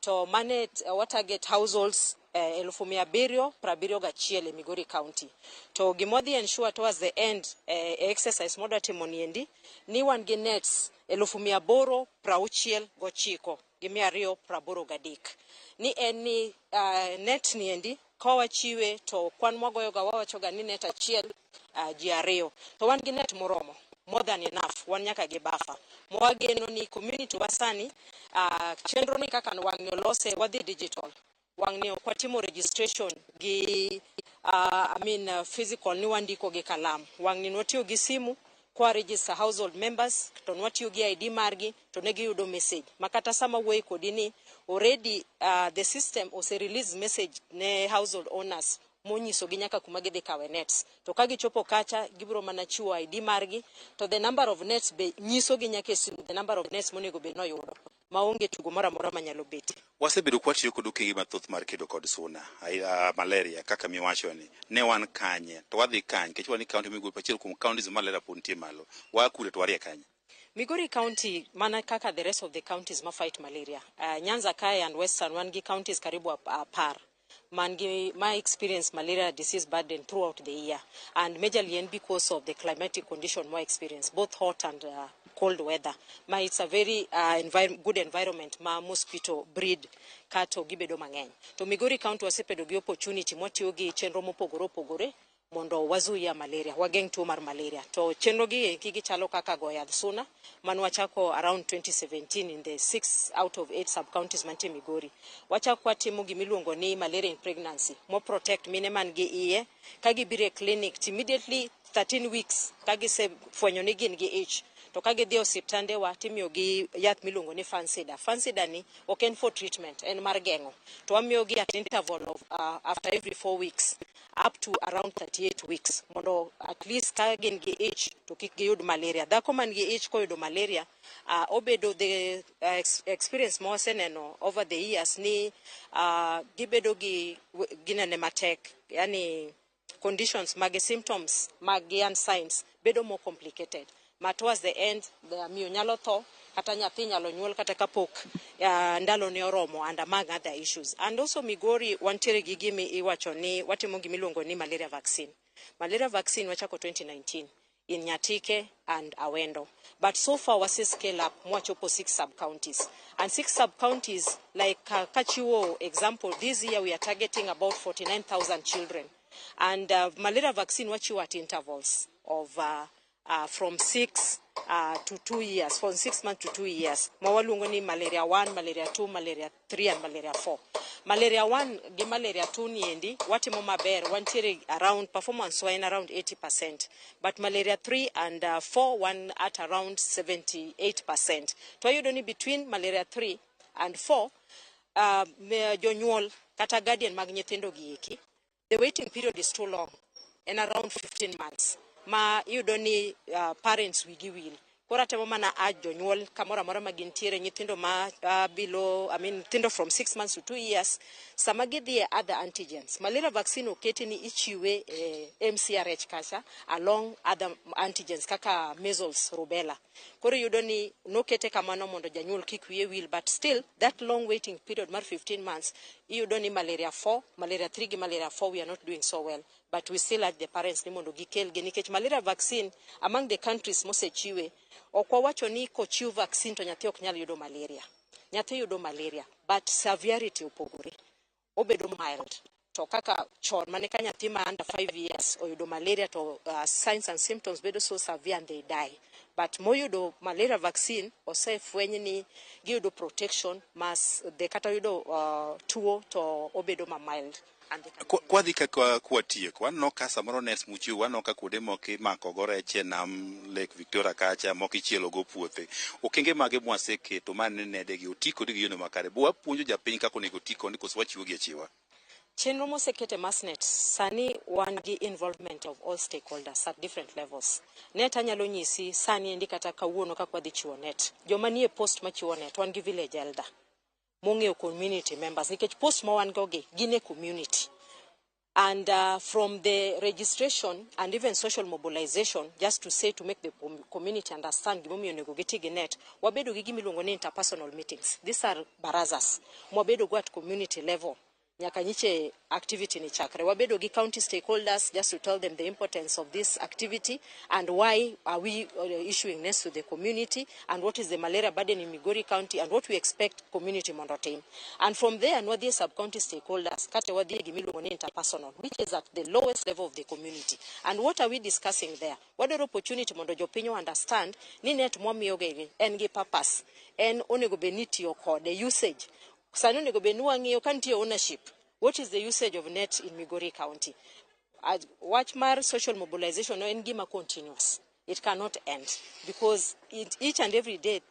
To mane watarget households 771,000 e Migori County. To gimodhi ensure towards the end exercise modwa timo niendi ni wan gi nets 869 gi 283. Ni eni net niendi kawachiwe to kwan mwagoyoga wawachoga ni net achiel ji 2. To wan gi net moromo more than enough, wan nyaka gi bafa. Mwageno ni community wasani chenro ni kaka wang'ni olose wadhi digital. Wang'ni kwatimo registration gi physical ni wandiko gi kalam. Wang'ni nwatiyo gi simu kwa register household members to nwatiyo gi ID margi to negi yudo message. Makata sama wuoyi kodini already the system ose release message ne household owners monyiso gi nyaka kuma gidhi kawe nets. To kagi chopo kacha gibro mana chiwo ID margi to the number of nets be nyiso gi nyaka simu the number of nets monego be no yudo maonge tugo mara manyalo beti. Wasebedo kwatiyo kod okenge mathoth mar kedo kod suna malaria kaka miwacho ni ne wan kanye to wadhi kanye kech wani kaunti Migori achiel kuom counties malaria pod nitie malo wakure to warie kanye. Migori County mana kaka the rest of the counties ma fight malaria. Nyanza Kai and Western wan gi counties karibu par. My experience malaria disease burden throughout the year, and majorly because of the climatic condition more experience, both hot and cold weather. It's a very good environment ma mosquito breed kato gibedo mang'eny. To Migori County wasebedo gi opportunity motiyo gi chenro mopogore opogore mondo wazuia malaria, wageng' tuo mar malaria. To chenro gi gichalo kaka go yadh suna manwachako around 2017 in the 6 out of 8 sub-counties mantie Migori. Wachako watimo gimiluongo ni malaria in pregnancy, mo protect mine man gi iye, kagibire clinic immediately 13 weeks, kagise fwenyo ni gin gi ich. To kage dio osiptande wa timiyo gi yath miluongo ni fansida. Fansida ni oken for treatment, en mar geng'o. To wamiyo gi at interval of after every 4 weeks up to around 38 weeks. Mondo at least kagin gi ich to kik giyud malaria. Dhako man gi ich koyudo malaria, obedo the experience moseneno over the years ni gibedo gi ginene matek, yani conditions, mage symptoms, mage and signs bedo more complicated. ma towards the end miyo nyalo tho kata nyathi nyalo nyuol kata kapok ndalo ne oromo, and among other issues. And also Migori wantiere gi gimi iwacho ni watimo gimiluongo ni malaria vaccine. Malaria vaccine wachako 2019 in Nyatike and Awendo. But so far wasi scale up mwachopo 6 sub-counties. And 6 sub-counties, like Kachiwo example, this year we are targeting about 49,000 children. And malaria vaccine wachiwo at intervals of from 6 to 2 years, from 6 months to 2 years. Mawalungo ni malaria 1, malaria 2, malaria 3, and malaria 4. Malaria 1 gi malaria 2 niendi, watimo maber, wantiere around, performance wine around 80%. But malaria 3 and 4, one at around 78%. To ayudo ni between malaria 3 and 4, jonyuol kata guardian mag nyithindo gieki, the waiting period is too long, and around 15 months. Ma yudo ni parents wigi will. Kora temo mana jonyuol kamora mora magintiere nyithindo ma below, nyithindo from 6 months to 2 years, sama gidhi other antigens. Malaria vaccine oketi ni ichiwe MCRH kasha along other antigens kaka measles, rubella. Koro yudo ni nokete kamano mondo janyuol kik wiye will, but still that long waiting period mar 15 months, yudo ni malaria 4, malaria 3 gi malaria 4 we are not doing so well. But we still urge the parents ni mondo gikel nikech malaria vaccine among the countries mosechiwe, okwa wacho ni kochiw vaccine to nyathi ok nyal yudo malaria. Nyathi yudo malaria, but severity opogore. Obedo mild. To kaka chon mane ka nyathi ma under 5 years oyudo malaria to signs and symptoms bedo so severe and they die. But moyudo malaria vaccine osefweny ni giyudo protection mas de kata yudo tuo to obedo ma mild. Kwa dhika kwa tiek, wano ka samoro nes muchiu, wano ka kude moki mako gore che nam Lake Victoria kacha moki chielo go puothe. Okenge mage mwaseke to mane nedegi otiko digi yono makare. Buwa punjo japiny kako nego tiko ndiko swachiwo gi achiwa. Chenro mosekete masnet sani wan gi involvement of all stakeholders at different levels. Net anyalo nyisi sani endi kata kawuono ka kwadhi chiwo net. Joma nie post machiwo net wan gi village elder. Mongeo community members nikech post ma wan gogi gine community. And from the registration and even social mobilization, just to say to make the community understand gimomi onego gitigi net, wabedo gi gimiluongo ni interpersonal meetings. These are barazas. Mwabedo go at community level. Nyaka nyiche activity ni chakre. Wabedo gi county stakeholders just to tell them the importance of this activity and why are we issuing nets to the community and what is the malaria burden in Migori County and what we expect community mondo team. And from there, nwadi sub-county stakeholders, kate wadi gimiluongo ni interpersonal, which is at the lowest level of the community. And what are we discussing there? What are opportunity mondo jopinyo understand ni net mwamiyoge en gi purpose, en onego benitio kode usage. Sano nego benuangi okanti ownership. What is the usage of net in Migori County? Watch mar social mobilization no engima continuous. It cannot end because each and every day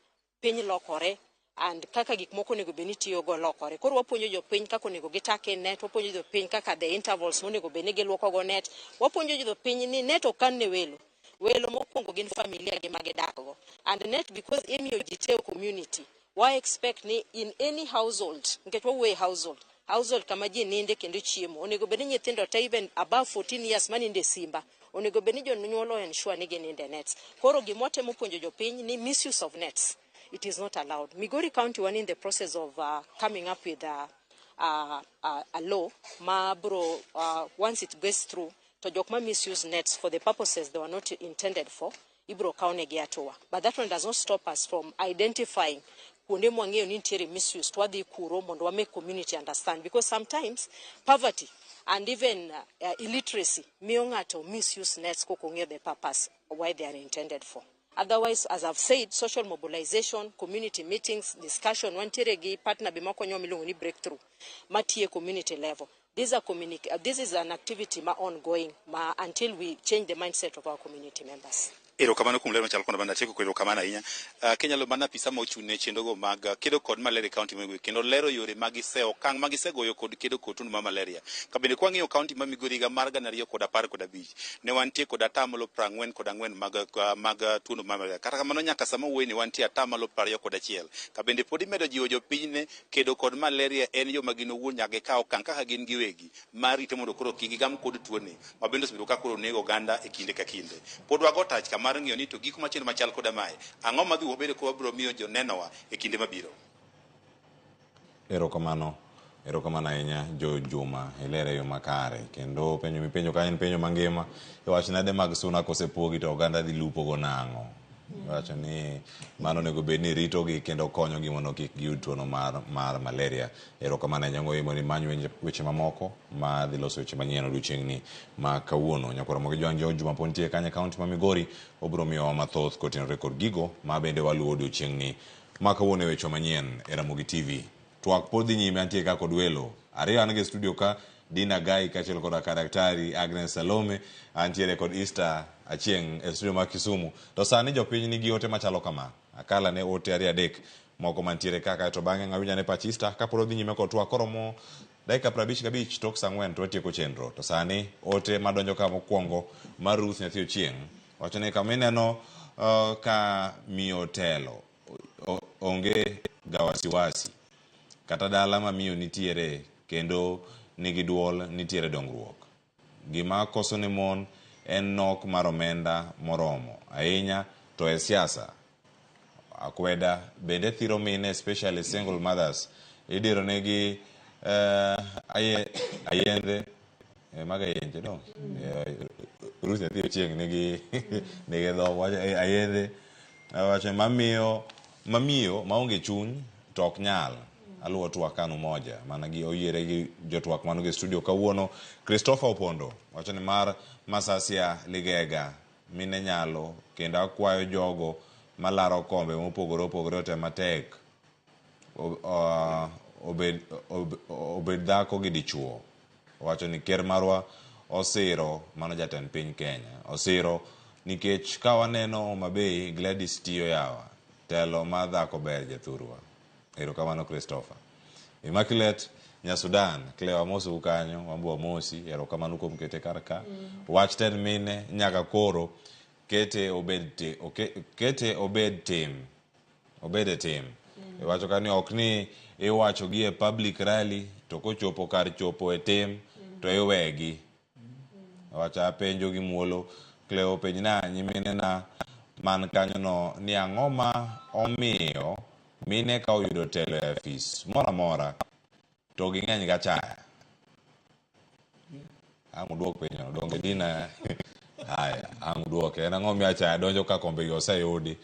piny lokore and kaka gik moko nego benitiyo go lokore. Koro wapuonjo jopiny kaka nego gitake net, wapuonjo jopiny kaka the intervals monego benigi luoko go net, wapuonjo jopiny ni net okan ne welo. Welo mokwongo gin familia gi magedakgo. And net because imiyo jiteo community. Why expect ni in any household, nkech wawe household kama ji ninde kendo chiemo, onego beni nyithindo ta even above 14 years maninde simba, onego beni jonyuolo ensure ni gininde nets. Koro gimote mopuonjo jopiny ni misuse of nets, it is not allowed. Migori County one in the process of coming up with a law, once it goes through, to jokma misuse nets for the purposes they were not intended for, ibro kaune giatoa. But that one does not stop us from identifying kuonde mwangeo ni ntiere misuse twadhi kuro mondo wa make community understand, because sometimes poverty and even illiteracy miyo ngato misuse nets kokong'eyo the purpose of why they are intended for. Otherwise, as I've said, social mobilization, community meetings, discussion, wantiere gi partner bimakonyo milungo ni breakthrough matie community level. This is an activity ongoing until we change the mindset of our community members. Ero kamano kum lero machal kono banda cheko kwero kamana inya. Kenya lo mana pisa ma ochune chendo go mag kedo kod malaria county mwe kendo lero yore magise okang magise goyo kod kedo kotun ma malaria. Kabende kwa ng'iyo county ma Migori ga marga na riyo kod 10 kod 5. Ne wantie kod atamalo 40 kod 4 mag tuno ma malaria. Kata kamano nyaka sama wuoyi ne wantie atamalo 20 kod 1. Kabende podi medo jiwo jopiny kedo kod malaria en yo magino wuon nyage ka okang kaka gin giwegi mari temo do koro kigi gam kod tuone. Mabendo sibido ka koro nego ganda e kinde ka kinde. Pod wago tach kama mar ng'iyo ni to gik machendo machal koda mae ang'o madhi wabedo ko wabiro miyo jonenowa e kinde mabiro. Erokamano ahinya Jo Juma, ilere yo makare kendo penjo mipenjo ka en penjo mangima iwach nade mag suna kosepogi to oganda dhi lupo go nang'o. Wacho ni mano onego bed ni ritogi kendo konyogi mondo kik giyud tuono mar malaria. Erokamano nyango imo ni manyo weche mamoko ma dhi loso weche manyien odiochieng'ni ma kawuono. Nyakoro mogi Jo Juma pontie kanye kaunti ma Migori obiro miyowa mathoth kotenore kod gigo ma bende waluwo odiochieng'ni ma kawuono e weche manyien e Ramogi TV. Twak pod dhi nyime antie ka kod welo. Ariyo an e studio ka Dinah Agai kaachiel kod daktari Agnes Salome antiere kod Achieng e studio ma Kisumu. To sani jopiny nigi ote machalo kama. Akala ne ote ari adek moko mantiere kaka to bang'e ng'awinja ne pach Easter ka pod dhi nyime kod twak koromo dakika 55 tok saa 4 to watieko chenro. To sani ote madonjo ka mokwongo mar Ruth Nyathi Ochieng wacho ni kama ineno ka miyo Telo onge ga wasiwasi kata dala ma miyo nitiere kendo nigi duol nitiere dongruok. Gima koso ne mon en nok mar omenda moromo ahinya to e siasa. Akweda bende thiro mine especially single mothers idiro negi ayende maga yenje no Ruth Nyathi Ochieng nigi dho wacho ayende wacho mamiyo maonge chuny to ok nyal. Aluwa twakano moja mana gi oyiere gi jotwak mano gi studio kawuono. Christopher Opondo wacho ni mar Masasia Ligega mine nyalo kendo akwayo jogo malaro kombe mopogore te matek obed dhako gi dichuo. Wacho ni ker marwa osiro mano jatend piny Kenya osiro nikech ka waneno Homabay Gladys tiyo yawa telo ma dhako ber jathurwa. Erokamano Christopher. Immaculate Nyasudan Cleo Amosu kanyo wambo Amosi erokamano kuom kete karka. Wach ten mine nyaka koro kete obed tim. Wacho kani ok ni iwacho gi e public rally to kochopo kar chopo e tim to iwegi. Wacho apenjo gi muolo Cleo penjna nyimine na man kanyo no ni ang'o ma omiyo mine ka oyudo telo e afis mora to ging'eny ga chaya. Ang' duok penjo donge Dina haya ang' duoke en ang'o miya chaya donjo ka kombe gi oseyudi.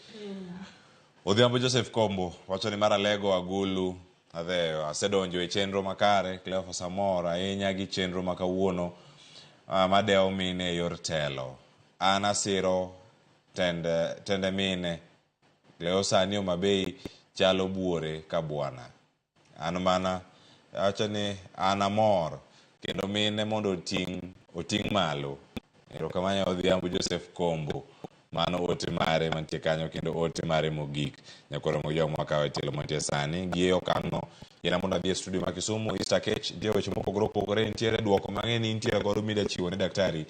Odhiambo Joseph Kombo wacho ni mar Alego Agulu adheyo asedonjo e chenro makare Cleo Samora ahinya gi chenro ma kawuono madewo mine e yor telo. An asiro tende mine Cleo sani Homabay chalo buore ka bwana. An mana acho ni an amor kendo mine mondo oting' malo. Erokamano Odhiambo Joseph Kombo mano ote mare mantie kanyo kendo ote mare mogik. Nyakoro moyo mwakawe telo mantie sani gi okang'no yena mondo adhi e studio ma Kisumu Easter Cage dio weche mopogore nitiere duoko mang'eny nitiere godo mida chiwo ne daktari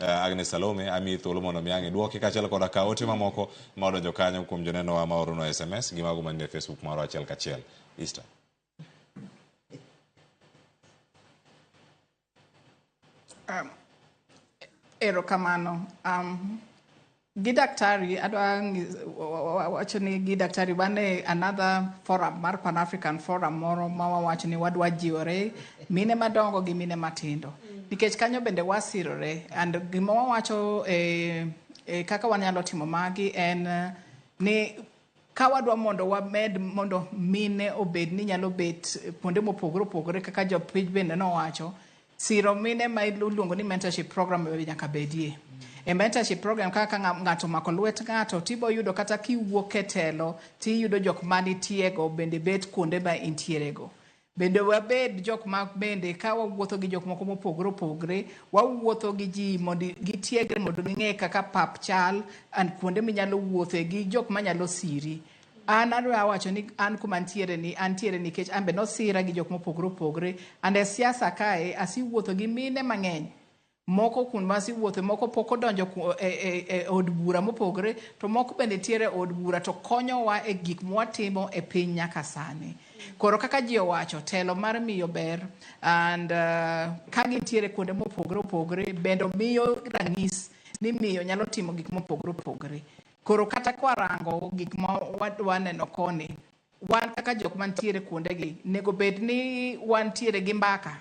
Agnes Salome ami thuolo mondo miange duoki kaachiel koda ka ote mamoko ma odonjo kanyo kuom joneno wa ma orono SMS gi mago manie Facebook maro achiel kachiel. Easter. Erokamano. Gi daktari adwa wacho ni gi daktari wane another forum mar Pan African Forum moro ma wawacho ni wadwa jiwore mine madongo gi mine matindo. Nikech kanyo bende wasirore and gima wawacho kaka wanyalo timo magi en ni ka wadwa mondo wamed mondo mine obed ni nyalo bet kuonde mopogore kaka jopiny bende nowacho siro mine ma iluongo ni mentorship program nyaka bedie. E mentorship program kaka ng'ato mako lwet ng'ato tibo yudo kata kiwuok e telo tiyudo jok manitiego bende bet kuonde ma intierego. Bende wabed jok ma bende ka wawuotho gi jok moko mopogore wawuotho gi ji mondo gitiegre mondo ging'e kaka pap chal and kuonde minyalo wuothe gi jok manyalo siri. An adwa wacho ni an kuma antiere nikech an be nosira gi jok mopogore ande siasa kae asiwuotho gi mine mang'eny. Moko kun masi wuothe moko poko donjo od bura mopogore to moko bende tiere od bura to konyowa e gik mwatimo e piny nyaka sani. Koro kaka ji owacho telo mar miyo ber and ka gintiere kuonde mopogore bendo miyo ranyisi ni miyo nyalo timo gik mopogore opogore. Koro kata kwarango gik ma waneno koni, wan kaka jok mantiere kuondegi nego bed ni wantiere gi mbaka.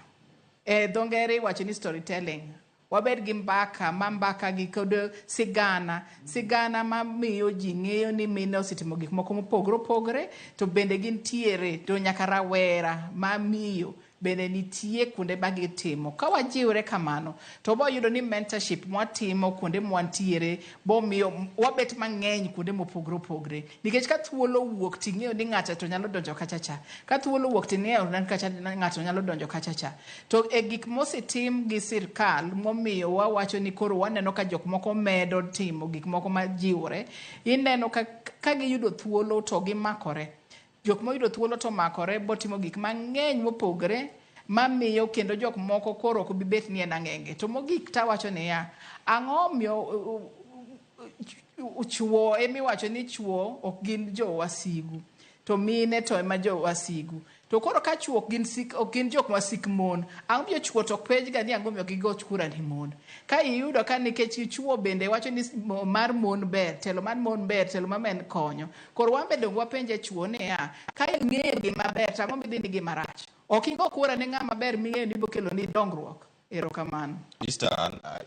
Dho ngere iwacho ni storytelling. Wabed gi mbaka gi kod sigana ma miyo ji ng'eyo ni mine osetimo gik moko mopogore opogore, to bende gintiere to nyaka rawera ma miyo bende nitie kuonde ma gitimo. Ka wajiwre kamano to boyudo ni mentorship mwatimo kuonde mwantiere bomiyo wabet mang'eny kuonde mopogore opogore. Nikech ka thuolo wuok ting'eyo ni ng'ato to nyalo donjo kachacha. Ka thuolo wuok ting'eyo ni ng'ato nyalo donjo kachacha. To e gik mosetim gi sirkal momiyo wawacho ni koro waneno ka jok moko medo timo gik moko majiwre. Ineno ka giyudo thuolo to gimakore. Jok moyudo thuolo to makore botimo gik mang'eny mopogore mamiyo kendo jok moko koro ok bibet ni en ang'enge. To mogik tawacho niya, ang'o miyo chuo emiwacho ni chuo ok gin jo wasigu to mine to ema jo wasigu. To koro ka chuo ok gin jok wasik mon, ang'o miyo chuo to penj ga ni ang'o miyo gigoch kura ni mon. Ka iyudo ka nikech chuo bende wacho ni mar mon ber, telo mar mon ber, telo mar men konyo. Koro wan bende wapenje chuo niya, ka ing'eyo gima ber to ang'o midhi ni gima rach. Ok igo kura ni ng'ama ber ming'eyo ni bokelo ni dongruok. Erokamano. Easter,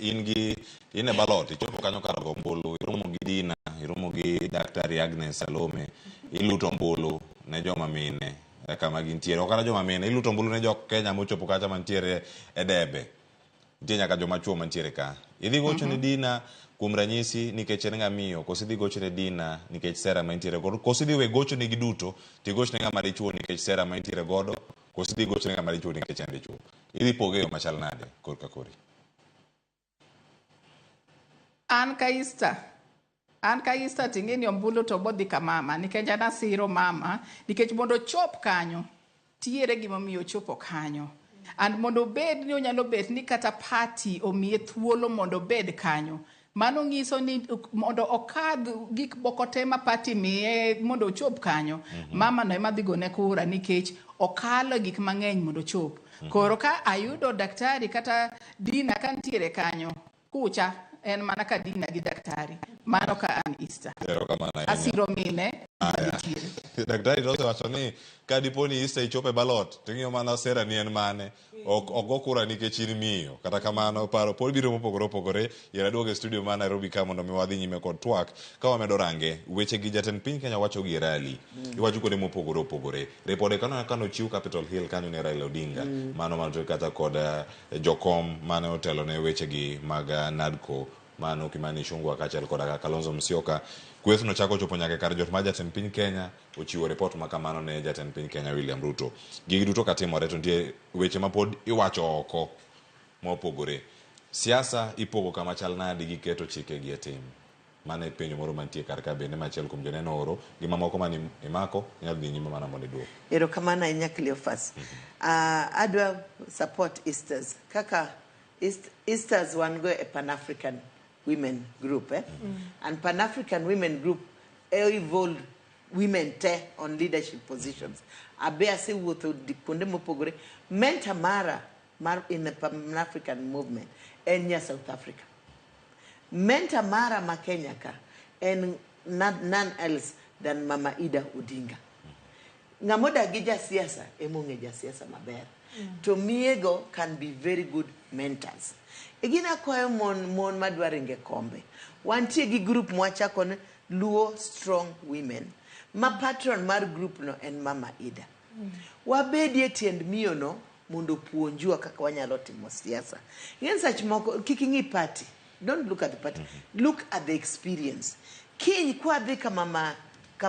in e balot, ichopo kanyo kar go ombulu, iromo gi Dinah, iromo gi Daktari Agnes, Salome, iluto ombulu ne joma mine, kama gintiere. Okana joma mine, iluto ombulu ne jok Kenya mochopo kacha mantiere e debe. Nitie nyaka joma chuo mantiere ka. Idhi gocho ne Dinah kuom ranyisi nikech en ng'amiyo, koso idhi gocho ne Dinah nikech sera ma intiere godo, koso idhi we gocho ne giduto, tigoch ne ng'ama dichuo nikech sera ma intiere godo, koso idhi gocho ne ng'ama dichuo nikech en dichuo. Idhi poge yo machal nade kor ka kori? An ka Easter ting'e ni ombulu to bodhi ka mama nikech an asiro mama nikech mondo chop kanyo tiere gimomiyo chopo kanyo. And mondo bed ni onyalo bet ni kata party omiye thuolo mondo bed kanyo. Mano ng'iso ni mondo okadh gik moko te ma party miye mondo ochop kanyo. Mama no ema dhi gone kura nikech okalo gik mang'eny mondo chop. Koro ka ayudo daktari kata Dinah ka ntiere kanyo kucha en mana ka Dinah gi daktari. Mano ka an Easter. Asiro mine. Daktari to wacho ni ka diponi Easter ichope balot, ting'iyo mana sera ni en mane, ok go kura nikech in miyo. Kata kamano paro pod biro mopogore opogore. Yera duogo e studio ma Nairobi ka mondo mi wadhi nyime kod twak. Ka wamedo range weche gi jatend piny Kenya wacho gi rally. Iwacho kuonde mopogore opogore. Repode kano chiw Capitol Hill kanyo ne Raila Odinga. Mano manto kata kod jokom mane otelo ne weche gi mag NADCO. Mano Kimani Ichung'wah kaachiel koda Kalonzo Musyoka. Kweth no chako chopo nyaka kar jot ma jatend piny Kenya ochiwo report ma kamano ne jatend piny Kenya William Ruto. Gigi duto katimore to nitie weche ma pod iwacho oko mopogore. Siasa ipogo kama chal nade gi keto chike gi etim. Mane penjo moro mantie kar ka bende machiel kuom joneno oro gima moko mani imako nyalo dhi nyime mana mondo iduok. Erokamano ahinya Cleophas. Adwa support Easters. Kaka Easters wan go a Pan-African women group, and Pan-African women group evolved women te on leadership positions. Abea se wuotho diponde mopogore. Mentor mara in the Pan-African movement en South Africa. Mentor mara ma Kenya ka en none else than Mama Ida Odinga. Ngamoda gija siasa emong'e ja siasa maber. To miego can be very good mentors. Igina kwayo mon madwaringe kombe. Wantie gi group mwachako ne Luo Strong Women. Ma patron mar group no en Mama Ida. Wabedie tiend miyo no mondo puonjua kaka wanyalo timo siasa. Yen sach moko kiking'i party. Don't look at the party. Look at the experience. Kiny kwa dhi kama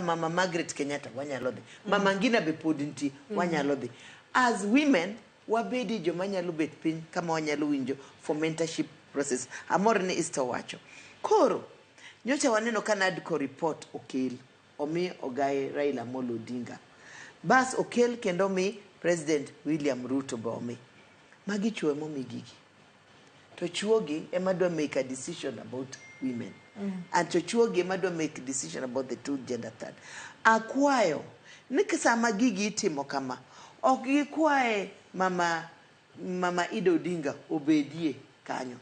Mama Margaret Kenyatta wanyalo dhi. Mama Ngina be podinti wanyalo dhi. As women, wabedi joma nyalo bet piny kama wanyalo winjo for mentorship process. Amor ni Easter wacho. Koro, nyocha waneno ka NADCO report okel. Omi Agai Raila Amolo Odinga. Bas okel kendo mi President William Ruto ba omi. Magi chuo momi gigi. To chuogi ema do make a decision about women. And to chuogi ema do make a decision about the two gender third. Akwayo, nikisama gigi itimo kama. Ok gikwae Mama Ida Odinga obedie kanyo.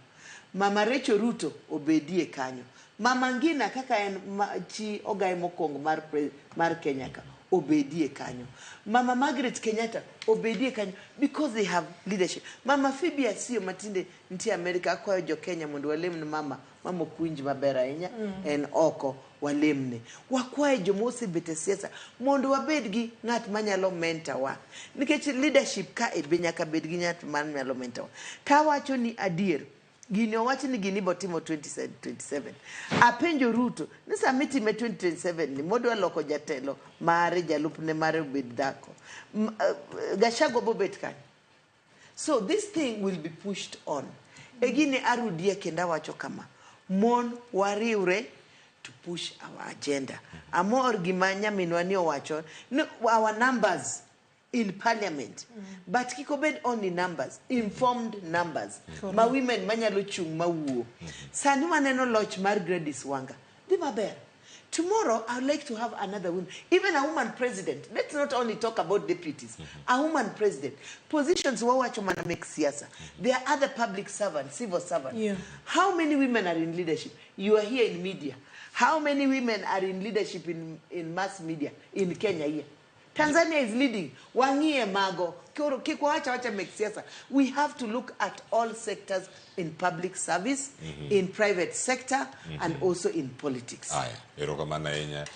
Mama Rachel Ruto obedie kanyo. Mama Ngina kaka en chi Agai mokwongo mar Kenya ka obedie kanyo. Mama Margaret Kenyatta obedie kanyo because they have leadership. Mama Phoebe Asio matinde nti America akwayo jo Kenya mondo walemne mama okunji maber ahinya en oko walemne. Wakwayo jomose bete siasa mondo wabed gi ng'at manyalo mentor wa. Nikech leadership ka e be nyaka bed gi ng'at manyalo mentor wa. Ka wacho ni adier gini owacho ni gini botimo 2027. Apenjo Ruto, ni samiti me 2027 ni modwa loko jatelo mare jalupne mare obed dhako. Gashago bobet kan. So this thing will be pushed on. Egini arudie kenda wacho kama. Mon wariure to push our agenda. Amor gimanya minwani owacho, no, our numbers in parliament, but kikobed only numbers, informed numbers. Ma women manyalo chung mawuo. Sani waneno loch mar Gladys Wanga. Di maber. Tomorrow I'd like to have another woman, even a woman president. Let's not only talk about deputies. A woman president. Positions wawacho mana make siasa. There are other public servants, civil servants. Yeah. How many women are in leadership? You are here in media. How many women are in leadership in mass media in Kenya here? Tanzania is leading. Wangie mago. Kikuacha make siasa. We have to look at all sectors in public service, in private sector, and also in politics. Aya, erokamana inya.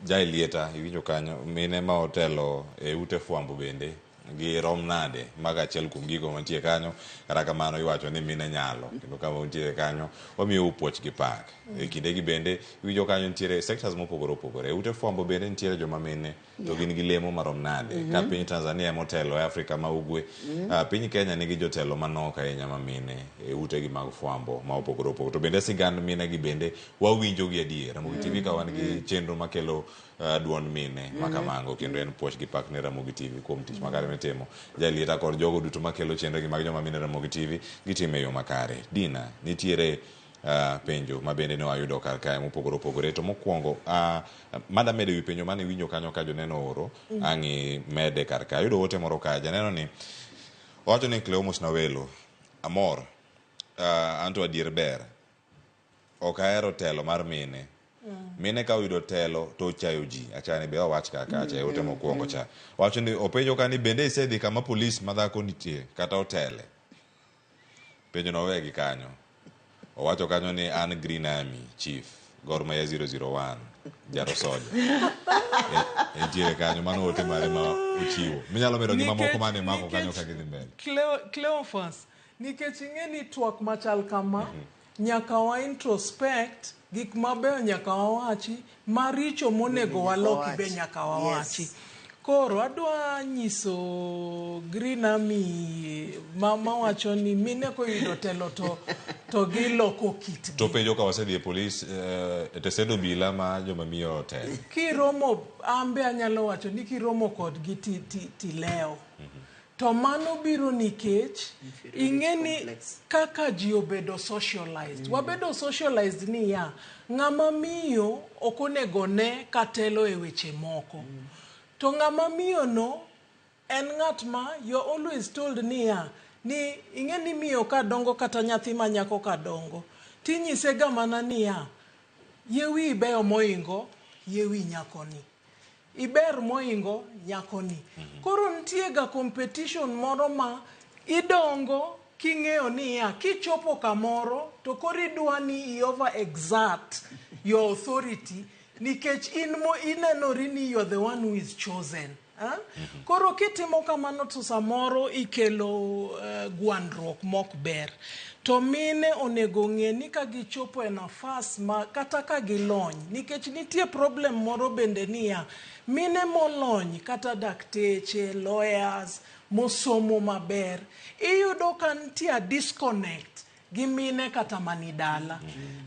Jai lieta, iwinjo kanyo, mine ma otelo ute fwambo bende, gi rom nade, maga achiel kuom gigo mantie kanyo, kata kamano iwacho ni mine nyalo, kendo kama untie kanyo, wamiyo upuoch gi pak. Kinde gi bende, iwinjo kanyo ntiere sectors mopogore opogore. Ute fwambo bende ntiere joma mine, to gin gi lemo marom nade. Ka piny Tanzania motelo e Afrika ma ugwe, piny Kenya nigi jotelo manok ahinya ma mine, ute gi mag fwambo ma opogore opogore. To bende sigand mine gi bende, wawinjo gi adier. Ramogi TV ka wan gi chenro makelo duond mine makamango, kendo en puoch gi pak ne Ramogi TV kuom tich makare mitimo. Jalieta kod jogo duto makelo chenro gi mag joma mine Ramogi TV, gitime yo makare. Dinah, nitiere penjo ma bende ne wayudo kar kae mopogore opogore. To mokwongo mada mede wi penjo mane winjo kanyo ka joneno oro ang'i mede kar kae. Ayudo ote moro kae janeno ni wacho ni Cleomus Nawelo amor anto adier ber ok ahero telo mar mine. Mine ka oyudo telo to chayo ji. Achani be wawach kaka acha ote mokwongo cha. Wacho ni openjo ka ni bende isedhi kama polis madhako nitie kata otele. Penjo no wegi kanyo. Owacho kanyo ni an Green Army Chief Gor Mahia 001 Jaro Soja. Entiere kanyo mano ote mare ma uchiwo. Minyalo medo gima moko mane mako kanyo ka gidhi mbele. Cleophas, nikech ing'eni twak machal kama, nyaka wa introspect gik mabeyo nyaka wawachi, maricho monego waloki be nyaka wawachi. Koro adwa nyiso Green Army mama wacho ni mine koyudo telo to giloko kitgi. To penjo ka wasedhi e polis tesedo bila ma joma miyo telo. Kiromo ambe anyalo wacho ni kiromo kodgi ti leo. To mano biro nikech ing'eni kaka ji obedo socialized. Wabedo socialized ni ya ng'ama miyo ok onego ne katelo e weche moko. To ng'ama miyo no en ng'at ma you're always told ni ya ni ing'eni miyo ka dongo kata nyathi ma nyako ka dongo. Tinyise ga mana ni ya yewi ibeyo moingo yewi nyakoni. Iber moingo nyakoni. Koro nitie ga competition moro ma idongo king'eyo ni ya kichopo kamoro to koro idwa ni over exert your authority nikech inenori ni you're the one who is chosen. Koro kitimo kamano to samoro ikelo gwandruok mok ber. To mine onego ng'e ni ka gichopo e nafas ma kata ka gilony, nikech nitie problem moro bende niya, mine molony kata dakteche, lawyers, mosomo maber, iyudo ka nitie disconnect gi mine kata manidala.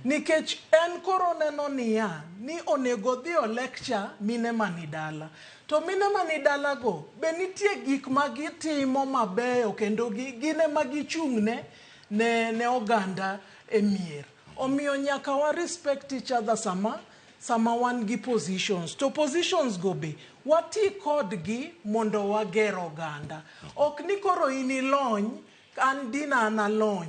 Nikech en koro neno niya, ni onego dhi o lecture mine manidala. To mine manidala go, be nitie gik magitimo mabeyo kendo gine magichung'ne ne oganda emir. Omiyo nyaka wa respect each other sama wan gi positions. To positions go be, wati kodgi mondo wager oganda. Ok ni koro inilony, an Dinah analony.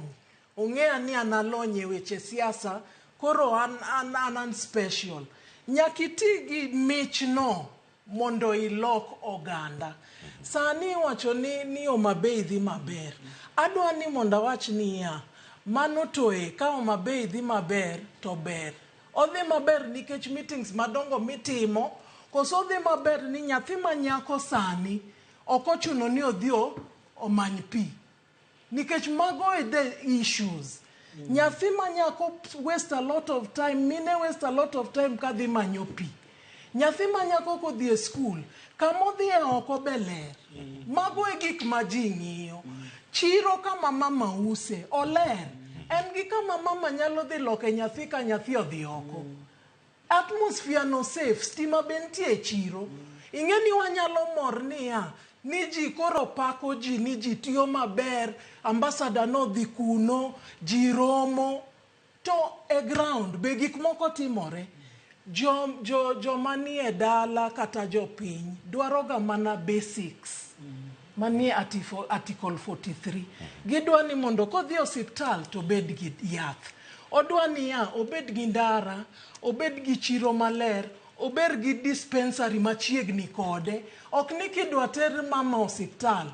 ong'eya ni an alony e weche siasa, koro an special. Nyakiti gi michno mondo ilok oganda. Sani wacho ni Homabay dhi maber. Adwa ni mondo awach niya, mano toe ka Homabay dhi maber to ber. Odhi maber nikech meetings madongo mitimo, koso odhi maber ni nyathi manyako sani ok ochuno ni odhi omany pi. Nikech mago e the issues. Nyathi manyako waste a lot of time, mine waste a lot of time ka dhi manyo pi. Nyathi manyako kodhi e school, kamodhi e oko beler. Mago e gik ma ji ng'iyo. Chiro kama mama use, oler. En gi kama mama nyalo dhi loke nyathi ka nyathi odhi oko. Atmosphere no safe, stima bentie e chiro. Ing'eni wanyalo mor niya, ni ji koro pako ji, ni ji tiyo maber, ambassador no dhi kuno, ji romo. To e ground, be gik moko timore. Jo manie dala kata jo piny, dwaroga mana basics. Manie article 43. Gidwa ni mondo kodhi osiptal to bed gi yath. Odwa niya, obed gi ndara, obed gi chiro maler, obed gi dispensary machiegni kode. Ok ni kidwa ter mama osiptal,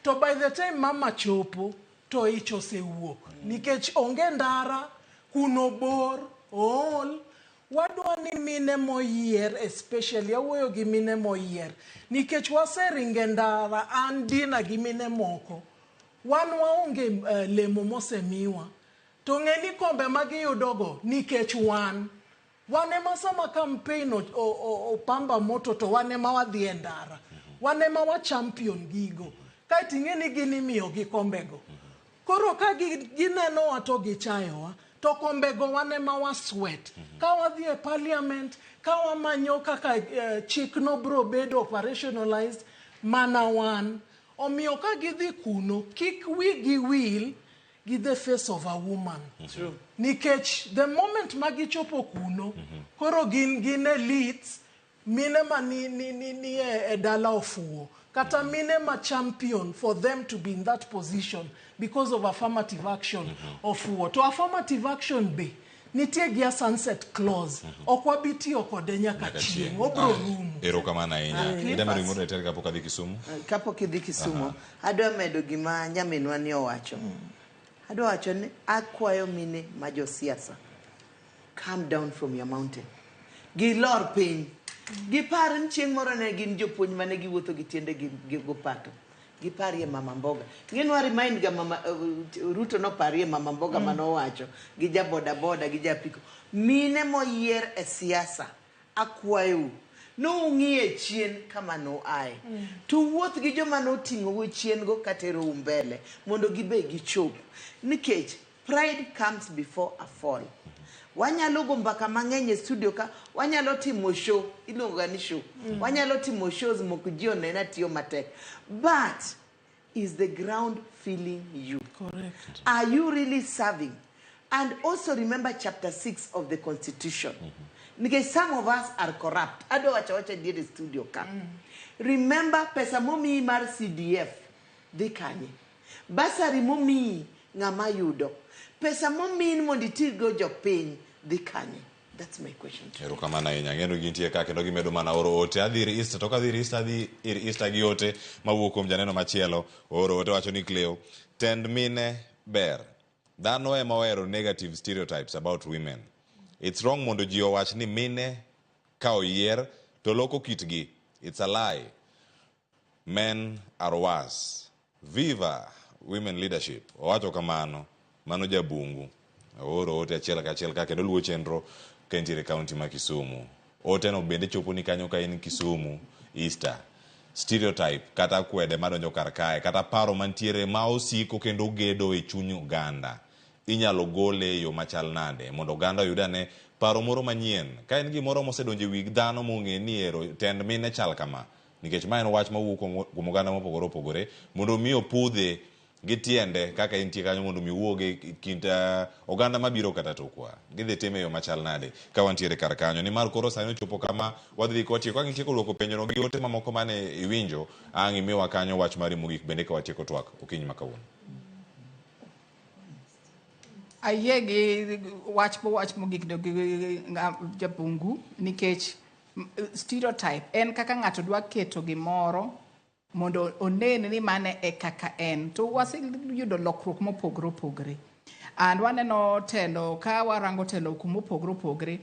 to by the time mama chopo, to ich osewuok. Nikech onge ndara, kuno bor, ool. Wadwa ni mine moyier, especially awuoyo gi mine moyier, nikech waseringe ndara an Dinah gi mine moko. Wan waonge lemo mosemiwa. To ng'eni kombe magiyudogo nikech wan ema sama campaign opamba moto to wan ema wadhi e ndara. Wan ema wa champion gigo. Kaito ing'eni gini miyo gi kombego. Koro ka gineno wato gichayowa, to kombego wan ema wa sweat. Ka wadhi e parliament, ka wamanyo kaka chik no bro bedo operationalized, mana wan. Omiyo ka gidhi kuno, kik wigi wil gi the face of a woman. True. Nikech the moment magichopo kuno, koro gin elites, mine ma ni e dala ofuo. Kata mine ma champion for them to be in that position because of affirmative action ofuo. To affirmative action be, nitie gia sunset clause. Okwabiti okode nyaka chieng'. Obro rumo. Erokamano ahinya. Ida medo gimoro e tere kapok adhi Kisumu. Kapok idhi Kisumu, adwa medo gima nyaminwa ni owacho. Adwa wacho ni akwayo mine ma josiasa. Come down from your mountain. Gilor piny. Gipar ni chieng' moro ne gin jopuonj mane giwuotho gi tiende gi gopato. Giparie mama mboga. Ng'enwa remind ga mama Ruto no parie mama mboga manowacho gi ja boda boda gi ja piko. Mine moyier e siasa akwayo no ung'ie chien kama no ai. To wuoth gi joma no ting'o go chien go katero umbele mondo gibe gichop. Nikech pride comes before a fall. Wanyalo go mbaka mang'eny e studio ka, wanyalo timo show, iluongo ni show. Wanyalo timo shows moko ji onena tiyo matek. But is the ground feeling you? Correct. Are you really serving? And also remember chapter 6 of the Constitution. Because some of us are corrupt. Ado wacha did studio ka. Remember pesa momi mar CDF dhi kanye. Basari momi ng'ama yudo. Pesa momi mondo itigo jopiny dhi kanye. That's my question. Erokamano ahinya. Ng'eno gintie ka kendo gimedo mana oro ote. Adhi ir Easter, to kadhi ir Easter, adhi ir Easter gi ote mawuok kuom janeno machielo. Oro ote wacho ni Cleo, tend mine ber. Dhano ema ohero negative stereotypes about women. It's wrong mondo ji owach ni mine ka oyier to loko kitgi. It's a lie. Men are worse. Viva women leadership. Owacho kamano, mano jabungu. Oro ote achiel kachiel ka kendo luwo chenro ka entiere kaunti ma Kisumu. Ote no bende chopo ni kanyo ka in Kisumu Easter. Stereotype kata kwede madonjo kar kae kata paro mantiere ma osiko kendo gedo e chuny oganda. Inyalo gole yo machal nade mondo oganda oyudane paro moro manyien. Ka en gimoro mosedonjo e wi dhano mong'e ni ero tend mine chal kama. Nikech ma en wach mawuok kuom oganda mopogore opogore mondo mi opudhe gi tiende kaka entie kanyo mondo mi wuoge kind oganda mabiro kata tokwa. Gidhi time yo machal nade ka wantiere kar kanyo. Ni mar koro sani ochopo kama wadhi kwatieko ka ngitieko luoko penjo no gi ote mamoko mane iwinjo ang' imiwa kanyo wach mari mogik bende ka watieko twak okinyi makawuono. ayie gi wach mogik gi japungu nikech stereotype en kaka ng'ato dwa keto gimoro mondo onen ni mane e kaka en to waseyudo lokruok mopogore opogore and waneno telo ka warango telo kumopogore opogore